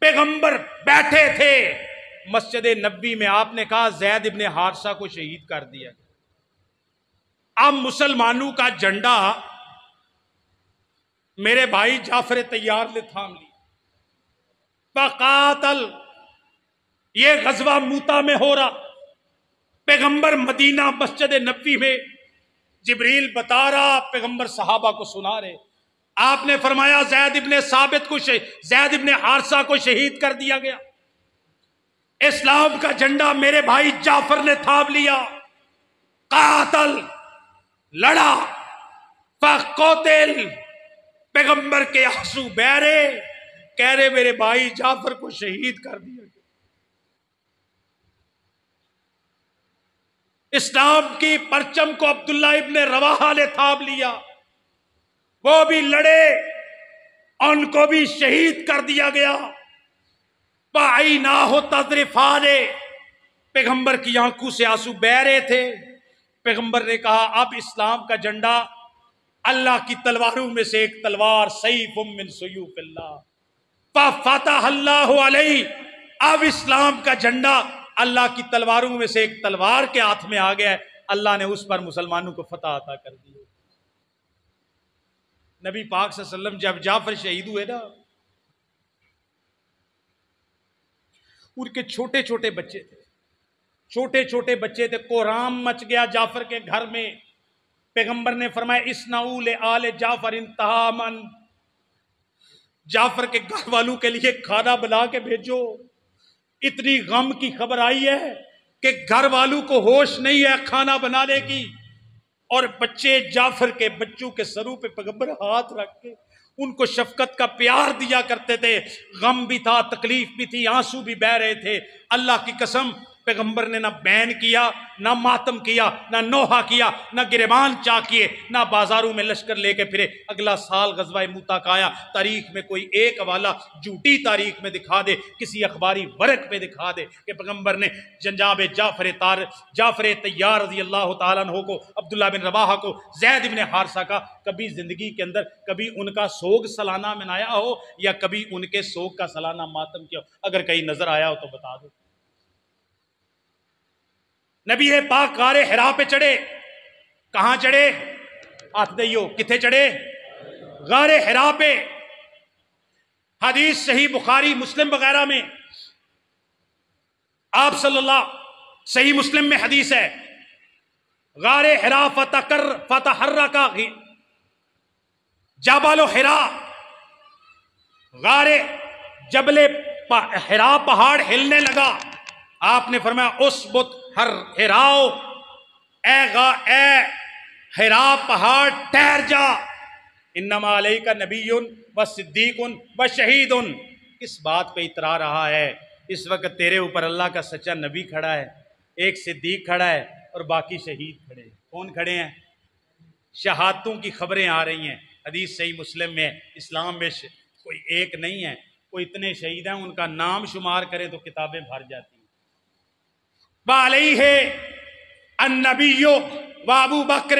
پیغمبر بیٹھے تھے مسجد نبوی میں آپ نے کہا زید ابن حارثہ کو شہید کر دیا اب مسلمانوں کا جھنڈا میرے بھائی جعفر طیار نے تھام لی فقاتل یہ غزوہ موتا میں ہو رہا پیغمبر مدینہ مسجد نبوی میں جبریل بتا رہا پیغمبر صحابہ کو سنا رہے آپ نے فرمایا زید ابن ثابت کو زید ابن حارثہ کو شہید کر دیا گیا اسلام کا جھنڈا میرے بھائی جعفر نے تھام لیا قاتل لڑا فقتل پیغمبر کے آنسو بہ رہے کہہ رہے میرے بھائی جعفر کو شہید کر دیا گیا اسلام کی پرچم کو عبداللہ ابن رواحہ نے تھام لیا وہ بھی لڑے ان کو بھی شہید کر دیا گیا فَعَيْنَاهُ تَذْرِفَانِ پیغمبر کی آنکھوں سے آنسو بہ رہے تھے پیغمبر نے کہا اب اسلام کا جھنڈا اللہ کی تلواروں میں سے ایک تلوار سیف من سیوف اللہ فَفَتَحَ اللَّهُ عَلَيْهِ اب اسلام کا جھنڈا اللہ کی تلواروں میں سے ایک تلوار کے ہاتھ میں آ گیا ہے اللہ نے اس پر مسلمانوں کو فتح عطا کر دی نبی پاک صلی اللہ علیہ وسلم جب جعفر شہید ہوئے نا ان کے چھوٹے چھوٹے بچے تھے کوہرام مچ گیا جعفر کے گھر میں پیغمبر نے فرمایا اسنعوا لآل جعفر طعاما جعفر کے گھر والوں کے لیے کھانا بنا کے بھیجو اتنی غم کی خبر آئی ہے کہ گھر والوں کو ہوش نہیں ہے کھانا بنانے کی اور بچے جعفر کے بچوں کے سروں پہ پیغمبر ہاتھ رکھ کے ان کو شفقت کا پیار دیا کرتے تھے غم بھی تھا تکلیف بھی تھی آنسو بھی بہ رہے تھے اللہ کی قسم پیغمبر نے نہ بین کیا نہ ماتم کیا نہ نوحہ کیا نہ گریبان چاک کیے نہ بازاروں میں لشکر لے کے پھرے اگلا سال غزوہ موتا کا آیا تاریخ میں کوئی ایک حوالہ جھوٹی تاریخ میں دکھا دے کسی اخباری ورق پہ دکھا دے کہ پیغمبر نے جناب جعفر طیار رضی اللہ تعالیٰ عنہ کو عبداللہ بن رواحہ کو زید بن حارثہ کا کبھی زندگی کے اندر کبھی ان کا سوگ سالانہ منایا ہو یا کبھی ان کے سوگ کا سالانہ ماتم کیا ہو اگر کہیں نظر آیا ہو تو بتا دو نبی پاک غار حرا پہ چڑھے کہاں چڑھے ہاتھ دئیو کتنے چڑھے غار حرا پہ حدیث صحیح بخاری مسلم وغیرہ میں آپ صلی اللہ صحیح مسلم میں حدیث ہے غار حرا فتحرک جبل حرا غار جبل حرا پہاڑ ہلنے لگا آپ نے فرمایا اسبت ہر حراؤ اے حرا پہاڑ ٹھہر جا انما علیک نبی و صدیق و شہید کس بات پہ اترا رہا ہے اس وقت تیرے اوپر اللہ کا سچا نبی کھڑا ہے ایک صدیق کھڑا ہے اور باقی شہید کھڑے ہیں کون کھڑے ہیں شہادتوں کی خبریں آ رہی ہیں حدیث صحیح مسلم میں اسلام میں کوئی ایک نہیں ہے کوئی اتنے شہید ہیں ان کا نام شمار کریں تو کتابیں بھر جاتی ہیں وعلیہ النبی و ابو بکر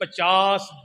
50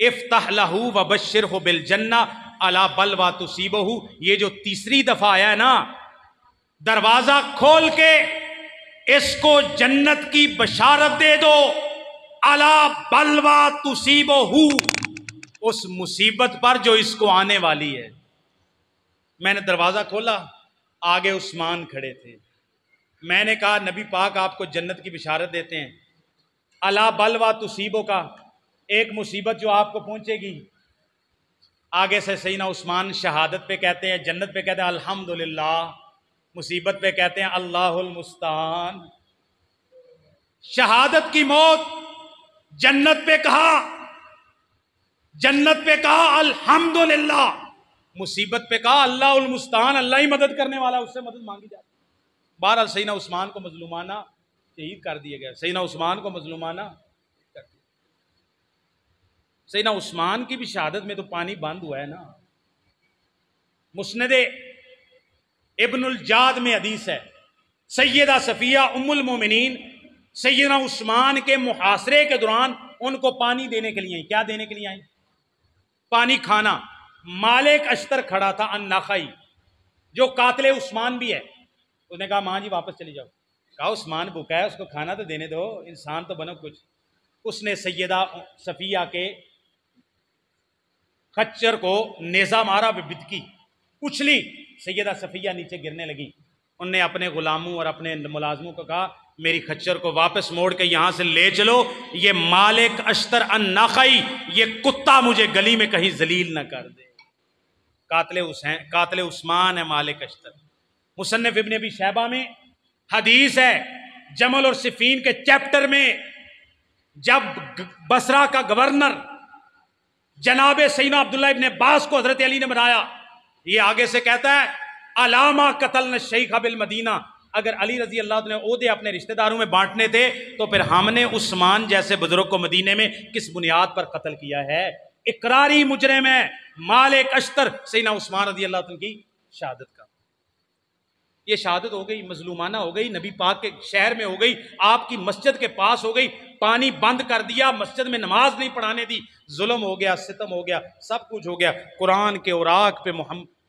افتح لہو وبشرہ بالجنہ الا بلوى تصیبہ، یہ جو تیسری دفعہ آیا ہے نا، دروازہ کھول کے اس کو جنت کی بشارت دے دو، الا بلوى تصیبہ، اس مصیبت پر جو اس کو آنے والی ہے۔ میں نے دروازہ کھولا، آگے عثمان کھڑے تھے، میں نے کہا نبی پاک آپ کو جنت کی بشارت دیتے ہیں، الا بلوى تصیبہ کا، ایک مصیبت جو آپ کو پہنچے گی۔ آگے سے سیدنا عثمان شہادت پہ کہتے ہیں، جنت پہ کہتے ہیں الحمدللہ، مصیبت پہ کہتے ہیں اللہ المستعان۔ شہادت کی موت، جنت پہ کہا، جنت پہ کہا الحمدللہ، مصیبت پہ کہا اللہ المستعان، اللہ ہی مدد کرنے والا، اس سے مدد مانگی جاتی۔ بہرحال سیدنا عثمان کو مظلومانہ شہید کر دیا گیا، سیدنا عثمان کو مظلومانہ کر دیا۔ سیدنا عثمان کی بھی شہادت میں تو پانی بند ہوا ہے نا۔ مسند ابن الجاد میں حدیث ہے، سیدہ صفیہ ام المومنین سیدنا عثمان کے محاصرے کے دوران ان کو پانی دینے کے لیے آئیں۔ کیا دینے کے لیے آئیں؟ پانی کھانا۔ مالک اشتر کھڑا تھا النخعی، جو قاتل عثمان بھی ہے، اس نے کہا ماں جی واپس چلی جاؤ۔ کہا عثمان بھوکا ہے، اس کو کھانا تو دینے دو، انسان تو بنو کچھ۔ اس نے سیدہ صفیہ کے خچر کو نیزہ مارا، بدکی اچھلی، سیدہ صفیہ نیچے گرنے لگی۔ ان نے اپنے غلاموں اور اپنے ملازموں کو کہا میری خچر کو واپس موڑ کے یہاں سے لے چلو، یہ مالک اشتر النخعی، یہ کتا مجھے گلی میں کہیں ذلیل نہ کر دے۔ قاتل عثمان ہے مالک اشتر۔ مصنف ابن ابی شیبہ میں حدیث ہے، جمل اور صفین کے چیپٹر میں، جب بصرہ کا گورنر جناب سیدنا عبداللہ ابن عباس کو حضرت علی نے بنایا، یہ آگے سے کہتا ہے علامہ قتلنا الشیخ بالمدینہ، اگر علی رضی اللہ عنہ نے عہدے اپنے رشتہ داروں میں بانٹنے تھے تو پھر ہم نے عثمان جیسے بزرگ کو مدینے میں کس بنیاد پر قتل کیا ہے؟ اقراری مجرم ہے مالک اشتر سیدنا عثمان رضی اللہ عنہ کی شہادت کا۔ یہ شہادت ہو گئی، مظلومانہ ہو گئی، نبی پاک کے شہر میں ہو گئی، آپ کی مسجد کے پاس ہو گئی، پانی بند کر دیا، مسجد میں نماز نہیں پڑھانے دی، ظلم ہو گیا، ستم ہو گیا، سب کچھ ہو گیا۔ قرآن کے اوراق پہ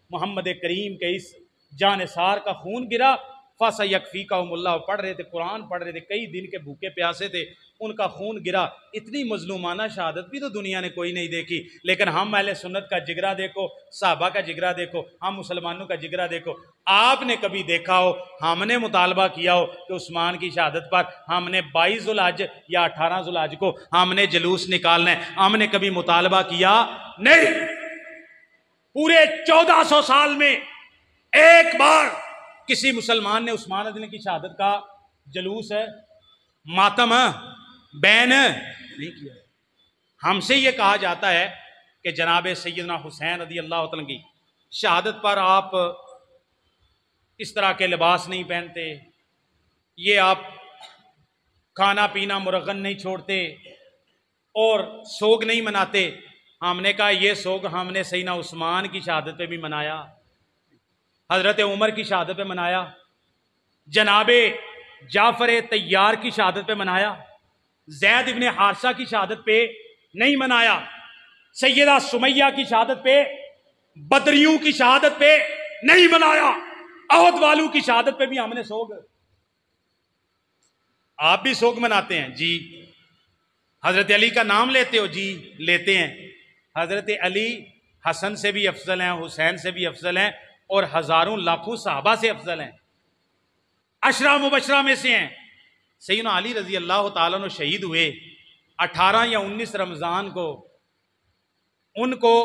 محمد کریم کے اس جانثار کا خون گرا۔ فَسَيَكْفِيكَهُمُ اللَّهُ پڑھ رہے تھے، قرآن پڑھ رہے تھے، کئی دن کے بھوکے پیاسے تھے، ان کا خون گرا۔ اتنی مظلومانہ شہادت بھی تو دنیا نے کوئی نہیں دیکھی، لیکن ہم اہل سنت کا جگرا دیکھو، صحابہ کا جگرا دیکھو، ہم مسلمانوں کا جگرا دیکھو۔ آپ نے کبھی دیکھا ہو، ہم نے مطالبہ کیا ہو کہ عثمان کی شہادت پر ہم نے 22 ذوالحج یا 18 ذوالحج کو ہم نے جلوس نکالنا ہے، ہم نے کبھی مطالبہ کیا نہیں۔ پورے 1400 سال میں ایک بار کسی مسلمان نے عثمان رضی اللہ کی شہادت کا جلوس ہے، ماتم بین نہیں کیا۔ ہم سے یہ کہا جاتا ہے کہ جناب سیدنا حسین رضی اللہ عنہ کی شہادت پر آپ اس طرح کے لباس نہیں پہنتے، یہ آپ کھانا پینا مرغن نہیں چھوڑتے اور سوگ نہیں مناتے۔ ہم نے کہا یہ سوگ ہم نے سیدنا عثمان کی شہادت پہ بھی منایا، حضرت عمر کی شہادت پہ منایا، جناب جعفر طیار کی شہادت پہ منایا، زید ابن حارثہ کی شہادت پہ نہیں منایا، سیدہ سمیہ کی شہادت پہ، بدریوں کی شہادت پہ نہیں منایا، احد والوں کی شہادت پہ بھی ہم نے سوگ۔ آپ بھی سوگ مناتے ہیں جی؟ حضرت علی کا نام لیتے ہو جی؟ لیتے ہیں۔ حضرت علی حسن سے بھی افضل ہیں، حسین سے بھی افضل ہیں، اور ہزاروں لاکھوں صحابہ سے افضل ہیں، عشرہ مبشرہ میں سے ہیں۔ سیدنا علی رضی اللہ تعالیٰ عنہ شہید ہوئے 18 یا 19 رمضان کو، ان کو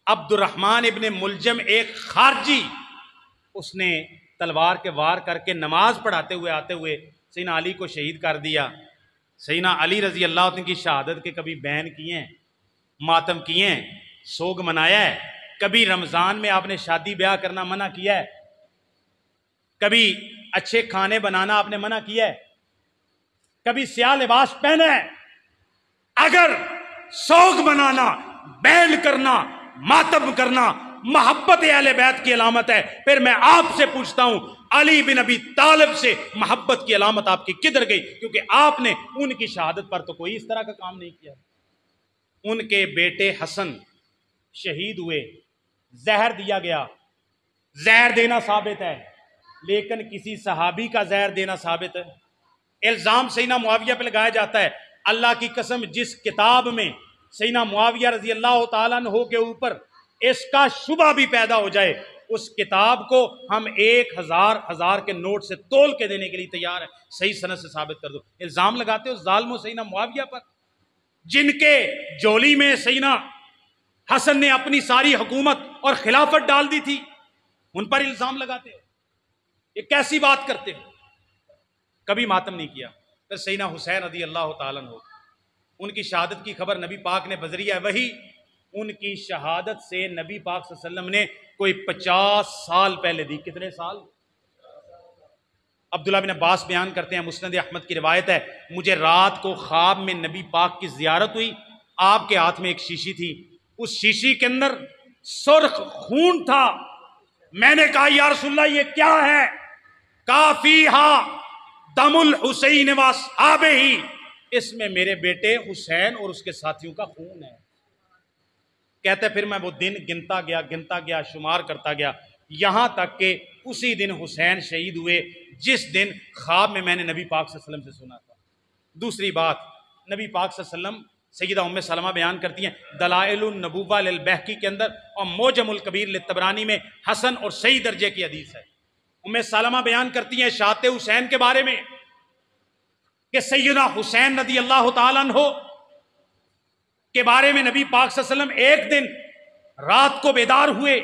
عبد الرحمن ابن ملجم ایک خارجی، اس نے تلوار کے وار کر کے نماز پڑھاتے ہوئے آتے ہوئے سیدنا علی کو شہید کر دیا۔ سیدنا علی رضی اللہ عنہ کی شہادت کے کبھی بیان کیے ہیں، ماتم کیے ہیں، سوگ منایا ہے؟ کبھی رمضان میں آپ نے شادی بیاہ کرنا منع کیا ہے؟ کبھی اچھے کھانے بنانا آپ نے منع کیا ہے؟ کبھی سیاہ لباس پہنا ہے؟ اگر سوگ منانا، بیل کرنا، ماتم کرنا محبت اہل بیت کی علامت ہے، پھر میں آپ سے پوچھتا ہوں علی بن ابی طالب سے محبت کی علامت آپ کی کدھر گئی؟ کیونکہ آپ نے ان کی شہادت پر تو کوئی اس طرح کا کام نہیں کیا۔ ان کے بیٹے حسن شہید ہوئے، زہر دیا گیا، زہر دینا ثابت ہے، لیکن کسی صحابی کا زہر دینا ثابت ہے؟ الزام سیدنا معاویہ پہ لگایا جاتا ہے۔ اللہ کی قسم، جس کتاب میں سیدنا معاویہ رضی اللہ تعالیٰ عنہ کے اوپر اس کا شبہ بھی پیدا ہو جائے، اس کتاب کو ہم 1000 کے نوٹ سے تول کے دینے کے لیے تیار ہیں، صحیح سند سے ثابت کر دو۔ الزام لگاتے ہو ظالموں سیدنا معاویہ پر، جن کے جولی میں سیدنا حسن نے اپنی ساری حکومت اور خلافت ڈال دی تھی، ان پر الزام لگاتے ہو۔ یہ کیسی بات کرتے ہو؟ کبھی ماتم نہیں کیا۔ پھر سیدنا حسین رضی اللہ تعالیٰ عنہ، ان کی شہادت کی خبر نبی پاک نے بذریعہ وحی، ان کی شہادت سے نبی پاک صلی اللہ علیہ وسلم نے کوئی 50 سال پہلے دی۔ کتنے سال؟ عبداللہ بن عباس بیان کرتے ہیں، مسند احمد کی روایت ہے، مجھے رات کو خواب میں نبی پاک کی زیارت ہوئی، آپ کے ہاتھ میں ایک شیشی تھی، اس شیشی کے اندر سرخ خون تھا۔ میں نے کہا یا رسول اللہ یہ کیا ہے؟ کافیہا دم الحسین واصحابہ، اس میں میرے بیٹے حسین اور اس کے ساتھیوں کا خون ہے۔ کہتے پھر میں وہ دن گنتا گیا شمار کرتا گیا، یہاں تک کہ اسی دن حسین شہید ہوئے جس دن خواب میں نے نبی پاک صلی اللہ علیہ وسلم سے سنا تھا۔ دوسری بات، نبی پاک صلی اللہ علیہ وسلم، سیدہ ام سلمہ بیان کرتی ہیں دلائل النبوہ للبہقی کے اندر اور موجم الکبیر للطبرانی میں حسن اور صحیح درجے کی حدیث ہے۔ ام سلمہ بیان کرتی ہیں شہادت حسین کے بارے میں کہ سیدنا حسین رضی اللہ تعالیٰ عنہ کے بارے میں نبی پاک صلی اللہ علیہ وسلم ایک دن رات کو بیدار ہوئے،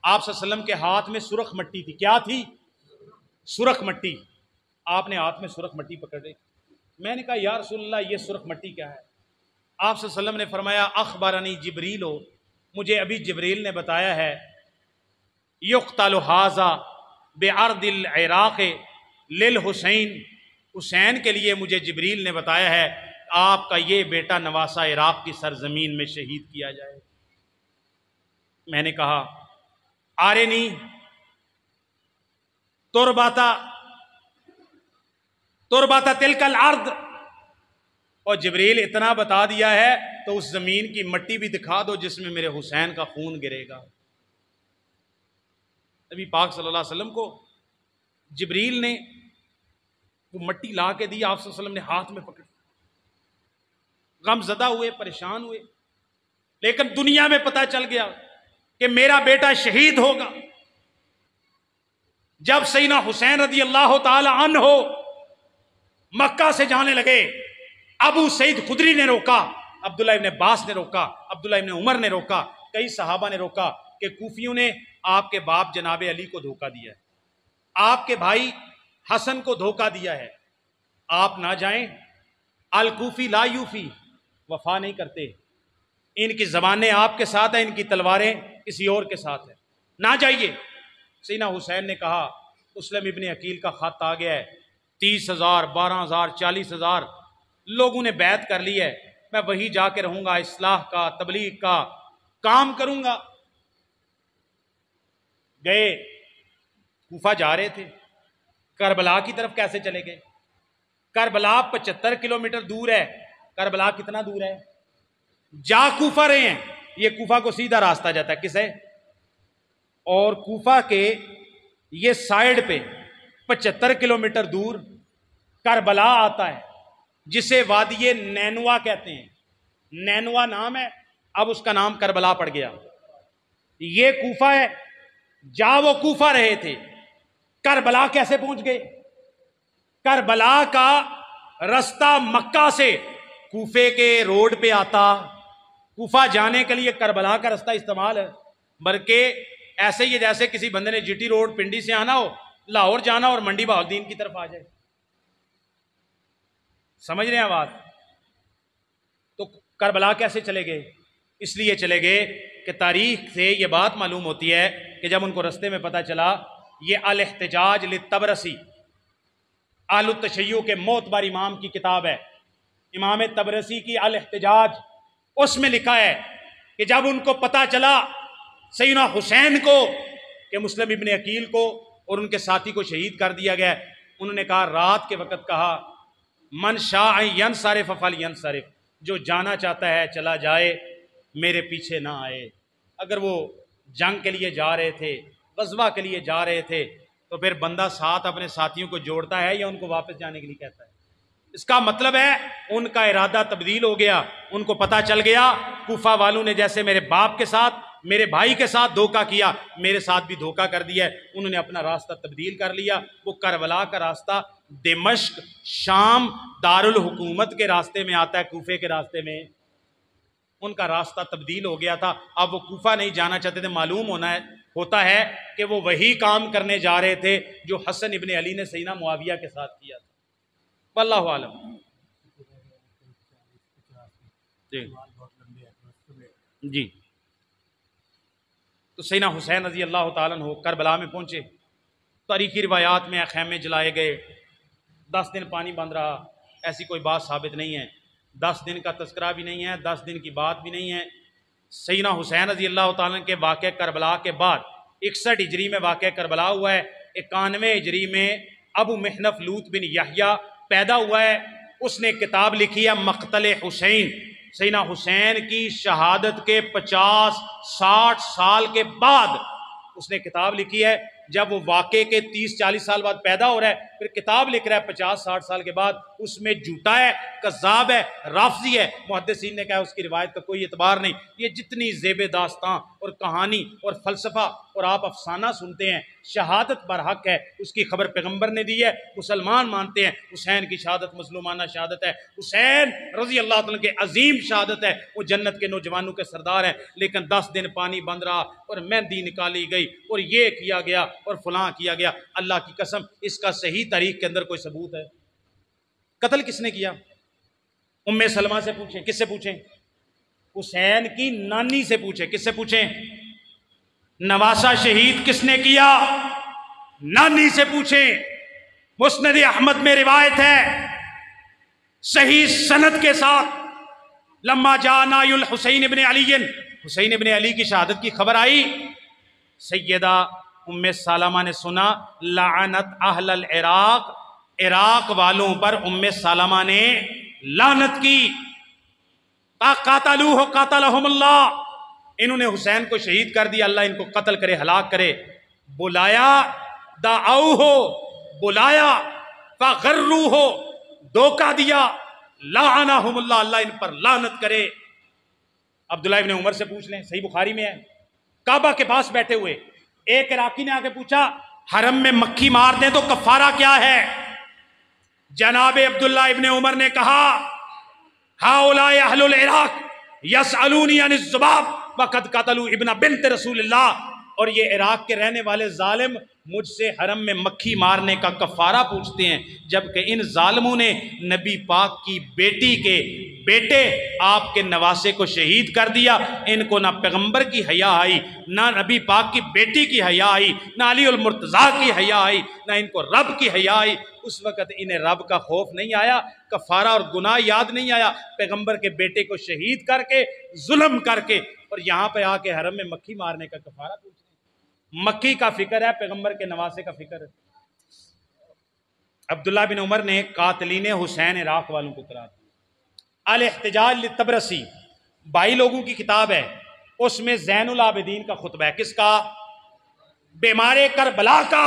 آپ صلی اللہ علیہ وسلم کے ہاتھ میں سرخ مٹی تھی۔ کیا تھی؟ سرخ مٹی۔ آپ نے ہاتھ میں سرخ مٹی پکڑی۔ میں نے کہا یا رسول اللہ یہ سرخ مٹی کیا ہے؟ آپ صلی اللہ علیہ وسلم نے فرمایا اخبرنی جبریل، مجھے ابھی جبریل نے بتایا ہے، یقتل ھذا بعرض العراق للحسین، حسین کے لیے مجھے جبریل نے بتایا ہے آپ کا یہ بیٹا نواسہ عراق کی سرزمین میں شہید کیا جائے۔ میں نے کہا آرنی ترباتا تلک الارض، اور جبریل اتنا بتا دیا ہے تو اس زمین کی مٹی بھی دکھا دو جس میں میرے حسین کا خون گرے گا۔ نبی پاک صلی اللہ علیہ وسلم کو جبریل نے وہ مٹی لا کے دی، آپ صلی اللہ علیہ وسلم نے ہاتھ میں پکڑی، غم زدہ ہوئے، پریشان ہوئے، لیکن دنیا میں پتہ چل گیا کہ میرا بیٹا شہید ہوگا۔ جب سیدنا حسین رضی اللہ تعالی عنہ مکہ سے جانے لگے، ابو سعید خدری نے روکا، عبداللہ ابن عباس نے روکا، عبداللہ ابن عمر نے روکا، کئی صحابہ نے روکا کہ کوفیوں نے آپ کے باپ جناب علی کو دھوکہ دیا ہے، آپ کے بھائی حسن کو دھوکہ دیا ہے، آپ نہ جائیں، الکوفی لا یوفی، وفا نہیں کرتے، ان کی زبانیں آپ کے ساتھ ہیں، ان کی تلواریں کسی اور کے ساتھ ہیں، نہ جائیے۔ سیدنا حسین نے کہا مسلم ابن عقیل کا خط آ گیا ہے، 30,000 12,000 40,000 لوگوں نے بیعت کر لی ہے، میں وہی جا کے رہوں گا، اصلاح کا تبلیغ کا کام کروں گا۔ گئے، کوفہ جا رہے تھے، کربلا کی طرف کیسے چلے گئے؟ کربلا 75 کلومیٹر دور ہے۔ کربلا کتنا دور ہے؟ جا کوفہ رہے ہیں، یہ کوفہ کو سیدھا راستہ جاتا ہے کسے؟ اور کوفہ کے یہ سائیڈ پہ 75 کلومیٹر دور کربلا آتا ہے، جسے وادی نینوا کہتے ہیں۔ نینوا نام ہے، اب اس کا نام کربلا پڑ گیا۔ یہ کوفہ ہے، جا وہ کوفہ رہے تھے، کربلا کیسے پہنچ گئے؟ کربلا کا رستہ مکہ سے کوفے کے روڈ پہ آتا، کوفہ جانے کے لیے کربلا کا رستہ استعمال ہے، بلکہ ایسے ہی جیسے کسی بندے نے جی ٹی روڈ پنڈی سے آنا ہو، لاہور جانا اور منڈی بہاؤالدین کی طرف آ جائے۔ سمجھ رہے ہیں بات؟ تو کربلا کیسے چلے گئے؟ اس لیے چلے گئے کہ تاریخ سے یہ بات معلوم ہوتی ہے کہ جب ان کو رستے میں پتہ چلا، یہ الاحتجاج للطبرسی اہل التشیع کے معتبر امام کی کتاب ہے، امام طبرسی کی الاحتجاج، اس میں لکھا ہے کہ جب ان کو پتہ چلا سیدنا حسین کو کہ مسلم ابن عقیل کو اور ان کے ساتھی کو شہید کر دیا گیا، انہوں نے کہا، رات کے وقت کہا من شاء ینصرف فلینصرف، جو جانا چاہتا ہے چلا جائے، میرے پیچھے نہ آئے۔ اگر وہ جنگ کے لیے جا رہے تھے، غزوہ کے لیے جا رہے تھے، تو پھر بندہ ساتھ اپنے ساتھیوں کو جوڑتا ہے یا ان کو واپس جانے کے لیے کہتا ہے؟ اس کا مطلب ہے ان کا ارادہ تبدیل ہو گیا، ان کو پتہ چل گیا کوفہ والوں نے جیسے میرے باپ کے ساتھ، میرے بھائی کے ساتھ دھوکہ کیا، میرے ساتھ بھی دھوکہ کر دیا ہے۔ انہوں نے اپنا راستہ تبدیل کر لیا، وہ کربلا کا راستہ دمشق، شام، دارالحکومت کے راستے میں آتا ہے، کوفے کے راستے میں ان کا راستہ تبدیل ہو گیا تھا۔ اب وہ کوفہ نہیں جانا چاہتے تھے۔ معلوم ہوتا ہے کہ وہ وہی کام کرنے جا رہے تھے جو حسن ابن علی نے سیدنا معاویہ کے ساتھ کیا تھا۔ واللہ عالم۔ جی تو سیدنا حسین رضی اللہ تعالیٰ عنہ کربلا میں پہنچے، تاریخی روایات میں خیمے جلائے گئے، 10 دن پانی بند رہا، ایسی کوئی بات ثابت نہیں ہے، 10 دن کا تذکرہ بھی نہیں ہے، 10 دن کی بات بھی نہیں ہے۔ سیدنا حسین رضی اللہ تعالیٰ عنہ کے واقعہ کربلا کے بعد 61 ہجری میں واقعہ کربلا ہوا ہے، 91 ہجری میں ابو محنف لوط بن یحییٰ پیدا ہوا ہے، اس نے کتاب لکھی ہے مقتل حسین۔ سیدنا حسین کی شہادت کے 50-60 سال کے بعد اس نے کتاب لکھی ہے۔ جب وہ واقعے کے 30-40 سال بعد پیدا ہو رہا ہے، پھر کتاب لکھ رہا ہے 50-60 سال کے بعد، اس میں جھوٹا ہے، کذاب ہے، رافضی ہے۔ محدثین نے کہا اس کی روایت کا کوئی اعتبار نہیں۔ یہ جتنی زیب داستان اور کہانی اور فلسفہ اور آپ افسانہ سنتے ہیں، شہادت برحق ہے، اس کی خبر پیغمبر نے دی ہے، مسلمان مانتے ہیں حسین کی شہادت مظلومانہ شہادت ہے، حسین رضی اللہ تعالیٰ کی عظیم شہادت ہے، وہ جنت کے نوجوانوں کے سردار ہیں۔ لیکن 10 دن پانی بند رہا اور مہندی نکالی گئی اور یہ کیا گیا اور فلاں کیا گیا۔ اللہ کی قسم اس کا صحیح تاریخ کے اندر کوئی ثبوت ہے؟ قتل کس نے کیا؟ ام سلمہ سے پوچھیں۔ کس سے پوچھیں؟ حسین کی نانی سے پوچھیں۔ کس سے پوچھیں؟ نواسہ شہید کس نے کیا؟ نانی سے پوچھیں۔ مسند احمد میں روایت ہے صحیح سند کے ساتھ، لما جاء نای الحسین ابن علی، حسین ابن علی کی شہادت کی خبر آئی، سیدہ ام سلمہ نے سنا لعنت اہل العراق، عراق والوں پر ام سلمہ نے لعنت کی، قاتلوہ قاتلہم اللہ، انہوں نے حسین کو شہید کر دیا، اللہ ان کو قتل کرے، ہلاک کرے۔ بلایا، دعوہ، بلایا، فغروہ، دھوکہ دیا، لعنہم اللہ، اللہ ان پر لعنت کرے۔ عبداللہ ابن عمر سے پوچھ لیں، صحیح بخاری میں ہے، کعبہ کے پاس بیٹھے ہوئے ایک عراقی نے آ کے پوچھا حرم میں مکھی مار دیں تو کفارہ کیا ہے؟ جناب عبداللہ ابن عمر نے کہا ہؤلاء اہل العراق یسألونی عن الذباب وقد قتلوا ابن بنت رسول اللہ، اور یہ عراق کے رہنے والے ظالم مجھ سے حرم میں مکھی مارنے کا کفارہ پوچھتے ہیں، جبکہ ان ظالموں نے نبی پاک کی بیٹی کے بیٹے آپ کے نواسے کو شہید کر دیا۔ ان کو نہ پیغمبر کی حیا آئی، نہ نبی پاک کی بیٹی کی حیا آئی، نہ علی المرتضیٰ کی حیا آئی، نہ ان کو رب کی حیا آئی۔ اس وقت انہیں رب کا خوف نہیں آیا، کفارہ اور گناہ یاد نہیں آیا، پیغمبر کے بیٹے کو شہید کر کے، ظلم کر کے، اور یہاں پہ آ کے حرم میں مکھی مارنے کا کفارہ پوچھتے ہیں۔ مکی کا فکر ہے، پیغمبر کے نواسے کا فکر ہے۔ عبداللہ بن عمر نے قاتلین حسین عراق والوں کو قرار دیا۔ الاحتجاج للطبرسی 22 لوگوں کی کتاب ہے، اس میں زین العابدین کا خطبہ ہے۔ کس کا؟ بیمار کربلا کا۔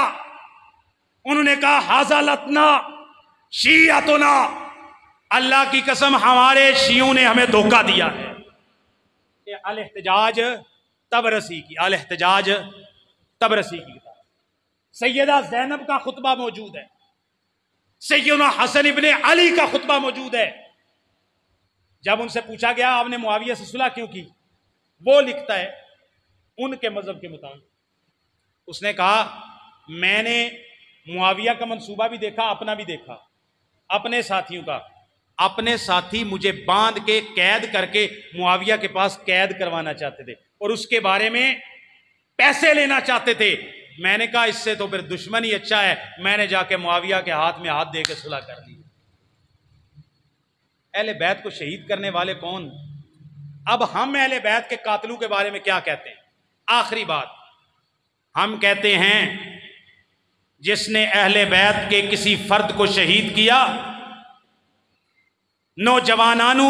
انہوں نے کہا ھذا لتنا شیعتنا، اللہ کی قسم ہمارے شیعوں نے ہمیں دھوکہ دیا ہے۔ یہ الاحتجاج طبرسی کی، الاحتجاج طبرسی کی کتاب۔ سیدہ زینب کا خطبہ موجود ہے، سیدنا حسن ابن علی کا خطبہ موجود ہے۔ جب ان سے پوچھا گیا آپ نے معاویہ سے صلح کیوں کی، وہ لکھتا ہے ان کے مذہب کے مطابق، اس نے کہا میں نے معاویہ کا منصوبہ بھی دیکھا، اپنا بھی دیکھا، اپنے ساتھیوں کا۔ اپنے ساتھی مجھے باندھ کے قید کر کے معاویہ کے پاس قید کروانا چاہتے تھے اور اس کے بارے میں پیسے لینا چاہتے تھے۔ میں نے کہا اس سے تو پھر دشمن ہی اچھا ہے، میں نے جا کے معاویہ کے ہاتھ میں ہاتھ دے کے صلح کر دی۔ اہل بیت کو شہید کرنے والے کون؟ اب ہم اہل بیت کے قاتلوں کے بارے میں کیا کہتے ہیں؟ آخری بات، ہم کہتے ہیں جس نے اہل بیت کے کسی فرد کو شہید کیا، نوجوانانو